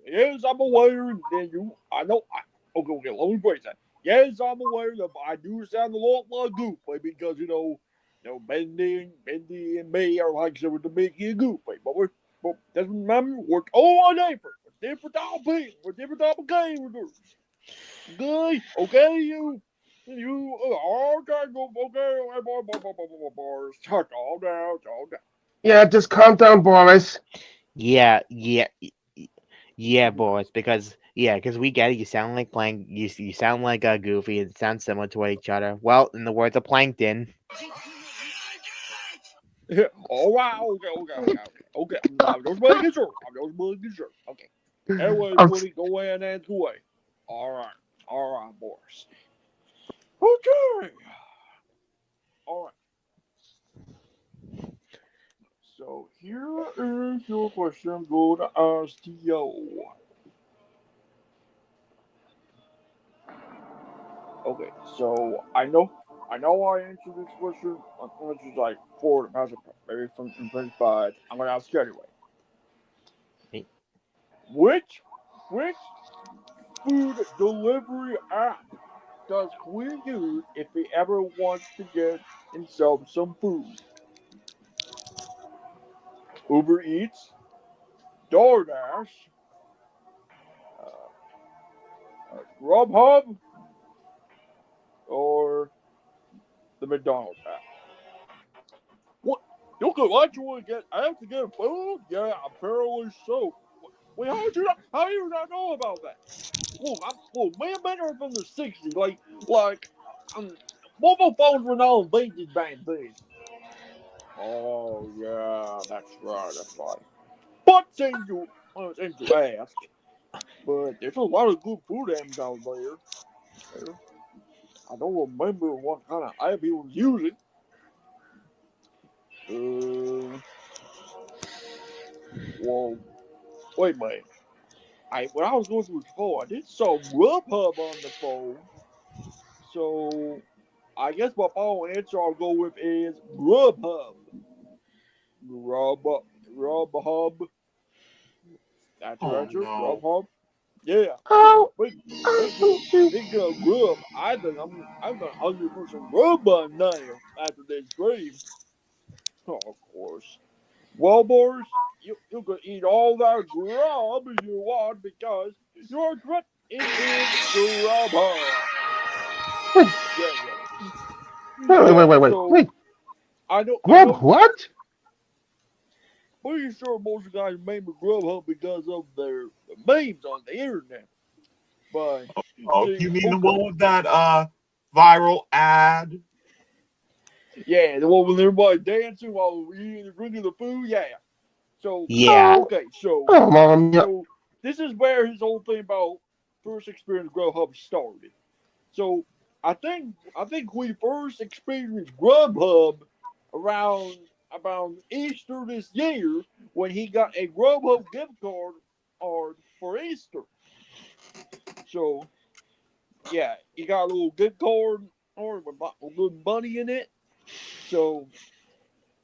Yes, I'm aware that I know. Okay, let me phrase that. Yes, I'm aware that I do sound a lot like Goofy because Bendy and me are like some of the Mickey and Goofy, but just remember we're all different. We're different type of people. We're different type of gamers. Okay, you. Okay, bars. Calm down. yeah, just calm down, Boris. Yeah, boys. Because we get it. You sound like You sound like a Goofy. It sounds similar to each other. Well, in the words of Plankton. All right, okay. I'm just making sure. Okay. Anyway, I'm, Woody, go ahead and answer away. All right, boys. Okay. All right. So here is your question. I'm going to ask you. Okay, so I know I answered this question which is like for the past maybe from Prince, but I'm gonna ask you anyway. Hey. Which food delivery app does Queen use if he ever wants to get himself some food? Uber Eats, DoorDash, Grubhub, or the McDonald's app. What? You could actually get food? Yeah, apparently so. Wait, how do you not know about that? Me and Ben are from the '60s. Mobile phones were not invented back then. Oh yeah, that's right. But since you ask, but there's a lot of good food items out there. I don't remember what kind of app he was using. Well, wait a minute. When I was going through his phone, I did saw Grubhub on the phone. So I guess my final answer I'll go with is Grubhub. Grubhub. That's your Oh answer, no. Grubhub. Yeah. Oh, Speaking of Grub, I think I'm gonna 100% Grub on now after this stream. Oh, of course. Well, boys, you can eat all that grub you want because you're correct. It is Grubhub. wait, Yeah. wait. I Grub know. what? Pretty sure most of you guys remember Grubhub because of their memes on the internet. But Oh, see, you mean the okay, one with that viral ad? yeah, the one with everybody dancing while eating and drinking the food, yeah. So Yeah. okay, so Oh, mom, yeah. so this is where his whole thing about first experience Grubhub started. So I think we first experienced Grubhub around Easter this year when he got a Grubhub gift card for Easter. So yeah, he got a little gift card or with a little money in it. So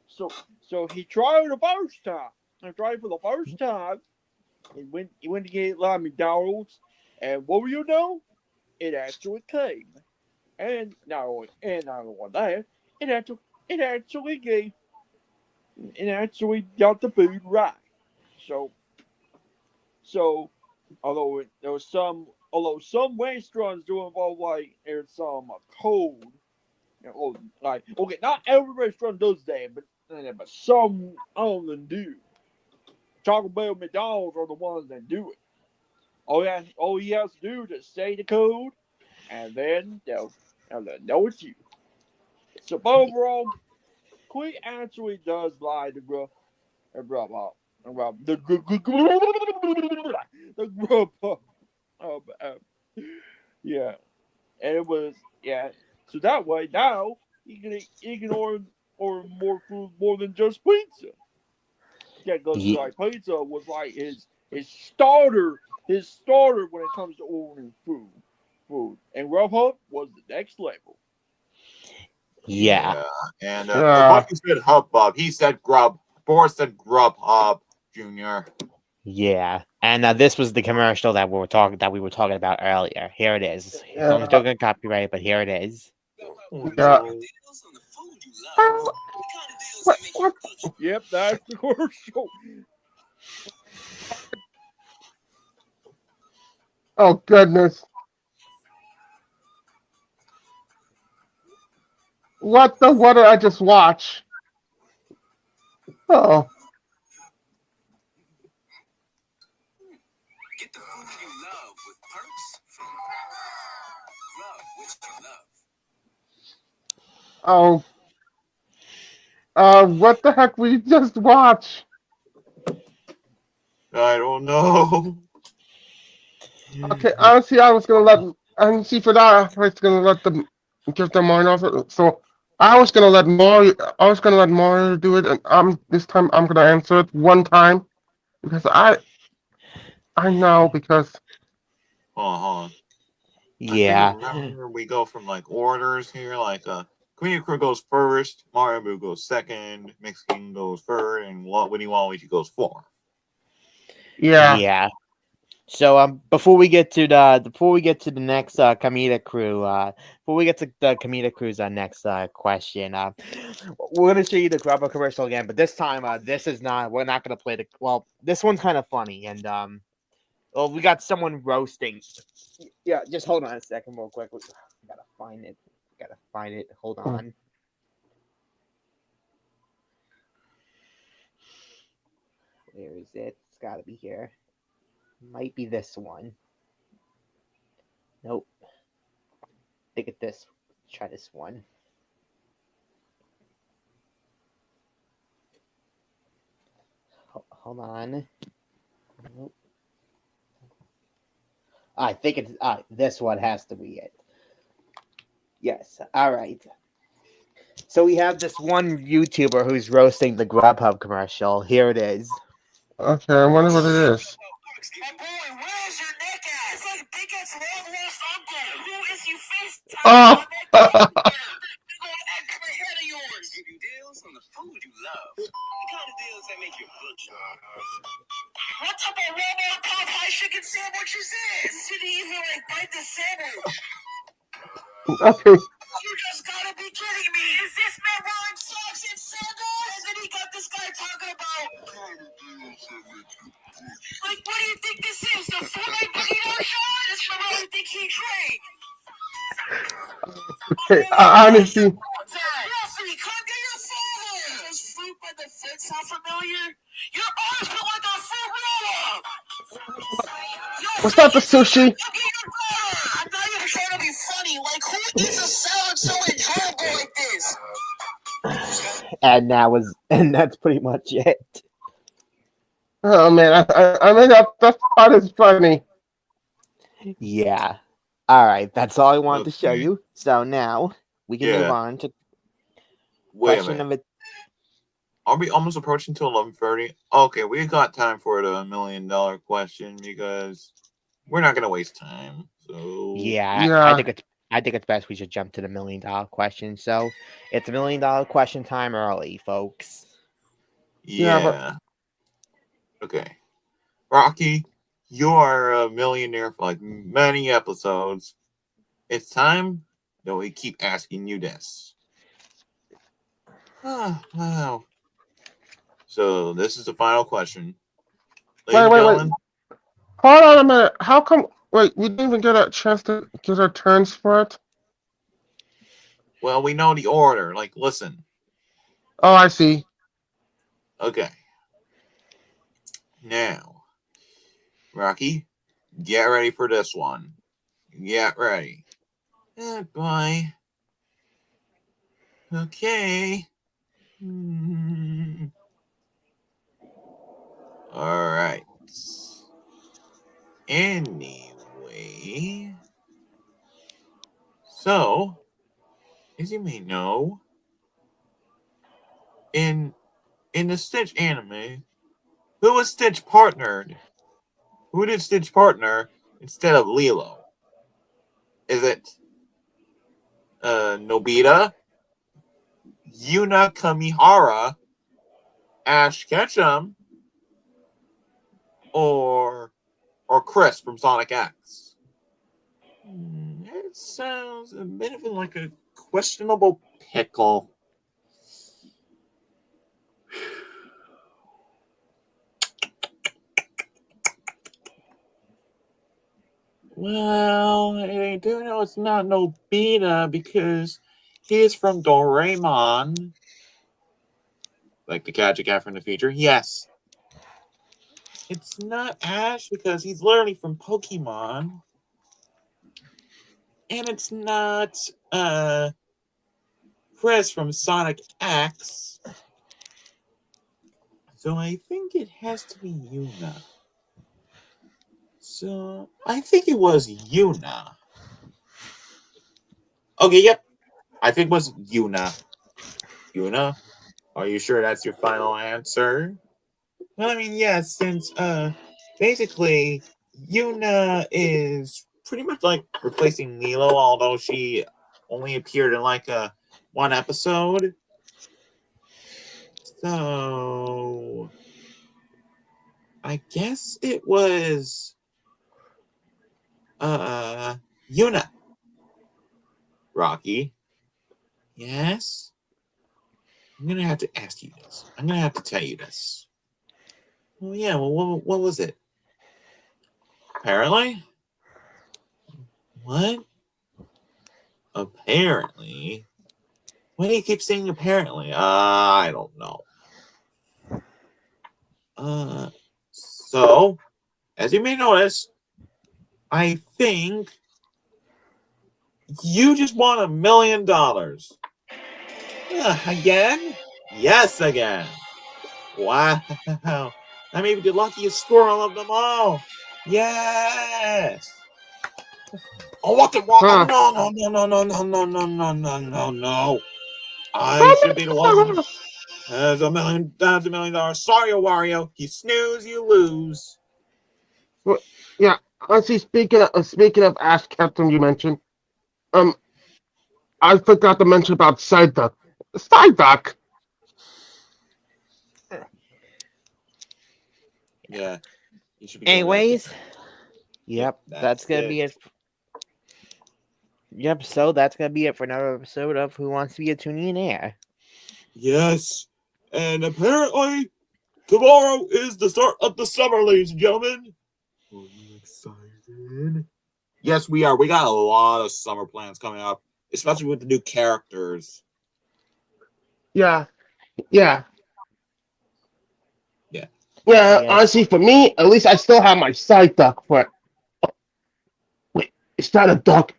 so so he tried it the first time. He tried it for the first time. He went to get McDonald's, and what will you know? It actually came. And not only that, it actually it actually gave it actually got the food right. So so although some restaurants do involve like there's some code, like okay, not every restaurant does that, but some of them do. Taco Bell, McDonald's are the ones that do it. All he has to do is say the code, and then they'll know it's you. So overall, Queen actually does lie to Grub about the Grub. Um, um, yeah, and it was yeah. So that way now he can order more food more than just pizza. Yeah, because Ye- like pizza was like his starter when it comes to ordering food, and Grubhub was the next level. Yeah. Yeah. And Yeah. Bucky said Hubbub. He said Grub. Boris said Grubhub Junior. Yeah. And this was the commercial that we were talking about earlier. Here it is. I'm Yeah. still gonna copyright, but here it is. Oh Yeah. no. Oh, what? Yep, that's the commercial. Oh, goodness. What did I just watch? Oh, Get the food you love with perks from Grub, which you love. oh, what the heck we just watch? I don't know. Okay, honestly, I was gonna let, and see for that, I was gonna let them give their mind off it. So I was gonna let Mario do it, and this time I'm gonna answer it one time because I know because Hold on. I think Yeah. remember we go from like orders here, like Comedian Crew goes first, Mario Boo goes second, Mexican goes third, and Winnie Waluigi goes fourth. yeah, Yeah. So before we get to the next comedic crew, before we get to the comedic crew's next question, we're gonna show you the Grubber commercial again, but this time we're not gonna play this one's kind of funny, and we got someone roasting. Yeah, just hold on a second real quick. I gotta find it. gotta find it. Hold Oh. on. Where is it? It's gotta be here. Might be this one. Nope. I think it's this. Try this one. Hold on. Nope. I think it's this one has to be it. Yes. All right. So we have this one YouTuber who's roasting the Grubhub commercial. Here it is. Okay, I wonder what it is. My boy, where's your neck at? It's like big ass long lost uncle. Who is you FaceTime Oh! my neck at? Big old extra head of yours. Give you deals on the food you love. The kind of deals that make your book. What type of Walmart Popeye chicken sandwich is this? Didn't even like bite the sandwich. Okay. You just gotta be kidding me. Is this man wearing socks and sandals? And then he got this guy talking about. Like, what do you think this is? The Fortnite burrito show? That's from what I think he drank. Okay, honestly, Ralphie, come get your father. Does fruit by the foot sound familiar? Your arms look like a fruit roll-up. what's that, the sushi? I know you're trying to be funny. Like, who eats a salad so enjoyable like this? And that's pretty much it. Oh man, I mean that part is funny. Yeah. All right. That's all I wanted to show Okay. you. So now we can move Yeah. on to Wait a question minute. number. Are we almost approaching to 11:30? Okay, we got time for the $1 million question because we're not gonna waste time. So Yeah, Yeah. I think it's best we should jump to the $1 million question. So it's $1 million question time early, folks. Yeah, yeah. Okay, Rocky, you are a millionaire for like many episodes. It's time that we keep asking you this. Wow. So this is the final question. Ladies and Wait. gentlemen, Hold on a minute. How come? Wait, we didn't even get a chance to get our turns for it. well, we know the order. Like, listen. Oh, I see. Okay. Now, Rocky, get ready for this one. Get ready. Good boy. Okay. All right. Anyway, so as you may know, in the Stitch anime, who was Stitch partnered? Who did Stitch partner instead of Lilo? Is it Nobita, Yuna Kamihara, Ash Ketchum, or Chris from Sonic X? It sounds a bit of like a questionable pickle. Well, I do know it's not Nobita because he is from Doraemon. Like the Gadget Cat from the future. Yes. It's not Ash because he's literally from Pokemon. And it's not Chris from Sonic X. So I think it has to be Yuna. So I think it was Yuna. Okay, yep. I think it was Yuna. Yuna, are you sure that's your final answer? Well, I mean, yeah, since basically Yuna is pretty much like replacing Milo, although she only appeared in like one episode. So I guess it was Yuna. Rocky. Yes? I'm gonna have to ask you this. I'm gonna have to tell you this. Well, yeah, well, what was it? Apparently? What? apparently, why do you keep saying apparently? I don't know. So, as you may notice, I think you just won $1 million. Again? Yes, again. Wow. I may be the luckiest squirrel of them all. Yes. Oh, what the wrong? Huh. No, no, no, no, no, no, no, no, no, no, no, no. I should be the one. That's $1 million. That's $1 million. Sorry, Wario. You snooze, you lose. Yeah, honestly, speaking of Ash Captain, you mentioned, I forgot to mention about Psyduck. Psyduck. Yeah. You should be doing that. Anyways, yep, that's gonna be it. Yep, so that's gonna be it for another episode of Who Wants to Be a Toonynaire? Yes. And apparently, tomorrow is the start of the summer, ladies and gentlemen. Are you excited? Yes, we are. We got a lot of summer plans coming up, especially with the new characters. Yeah. Yeah. Yeah, Yes. honestly, for me, at least I still have my Psyduck for. Oh, wait, is that a duck?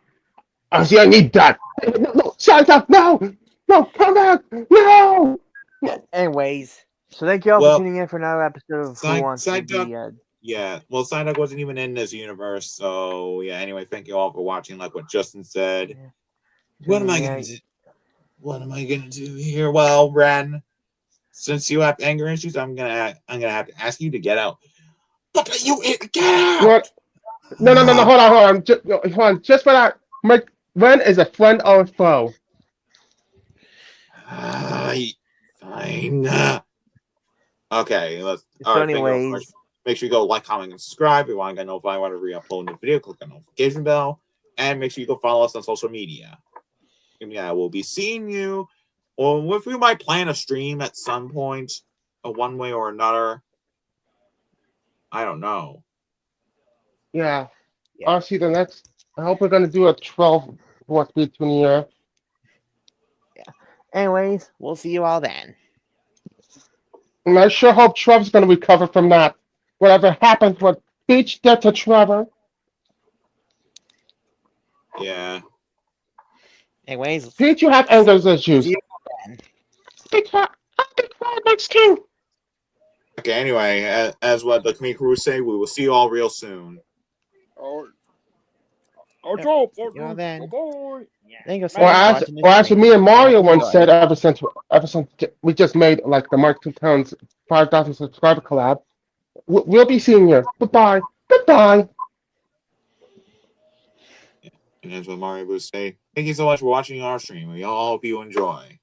Honestly, I need that. No, Psyduck, no! No, come back! No! Anyways, so thank you all Well, for tuning in for another episode of Who Wants to Be a... Yeah, well, Psyduck wasn't even in this universe, so yeah. Anyway, thank you all for watching. Like what Justin said. Yeah. What am I gonna do? What am I gonna do here? Well, Ren, since you have anger issues, I'm gonna have to ask you to get out. But you get out! No, hold on. Hold on. Just for that, Ren is a friend or a foe. Fine. Okay, let's. So all right, anyways, make sure you go like, comment, and subscribe. If you want to get notified when I re-upload a new video, click the notification bell, and make sure you go follow us on social media. And yeah, we'll be seeing you, or if we might plan a stream at some point, one way or another. I don't know. Yeah. Honestly, the next. I hope we're gonna do a 12 What's Between Year. yeah. Anyways, we'll see you all then. And I sure hope Trevor's gonna recover from that. Whatever happens with Peach did to Trevor. Yeah. Anyways, Peach, you have anger issues. see you all then. I'll be quiet next time. Okay. Anyway, as what the community crew say, we will see you all real soon. Go. See you all then. Bye. Thank you so Or much as, for watching this or as stream. me and Mario once Enjoy. said, ever since we just made like the Mark 2000's 5,000 subscriber collab, we'll be seeing you. Goodbye. Goodbye. And as what Mario will say, thank you so much for watching our stream. We all hope you enjoy.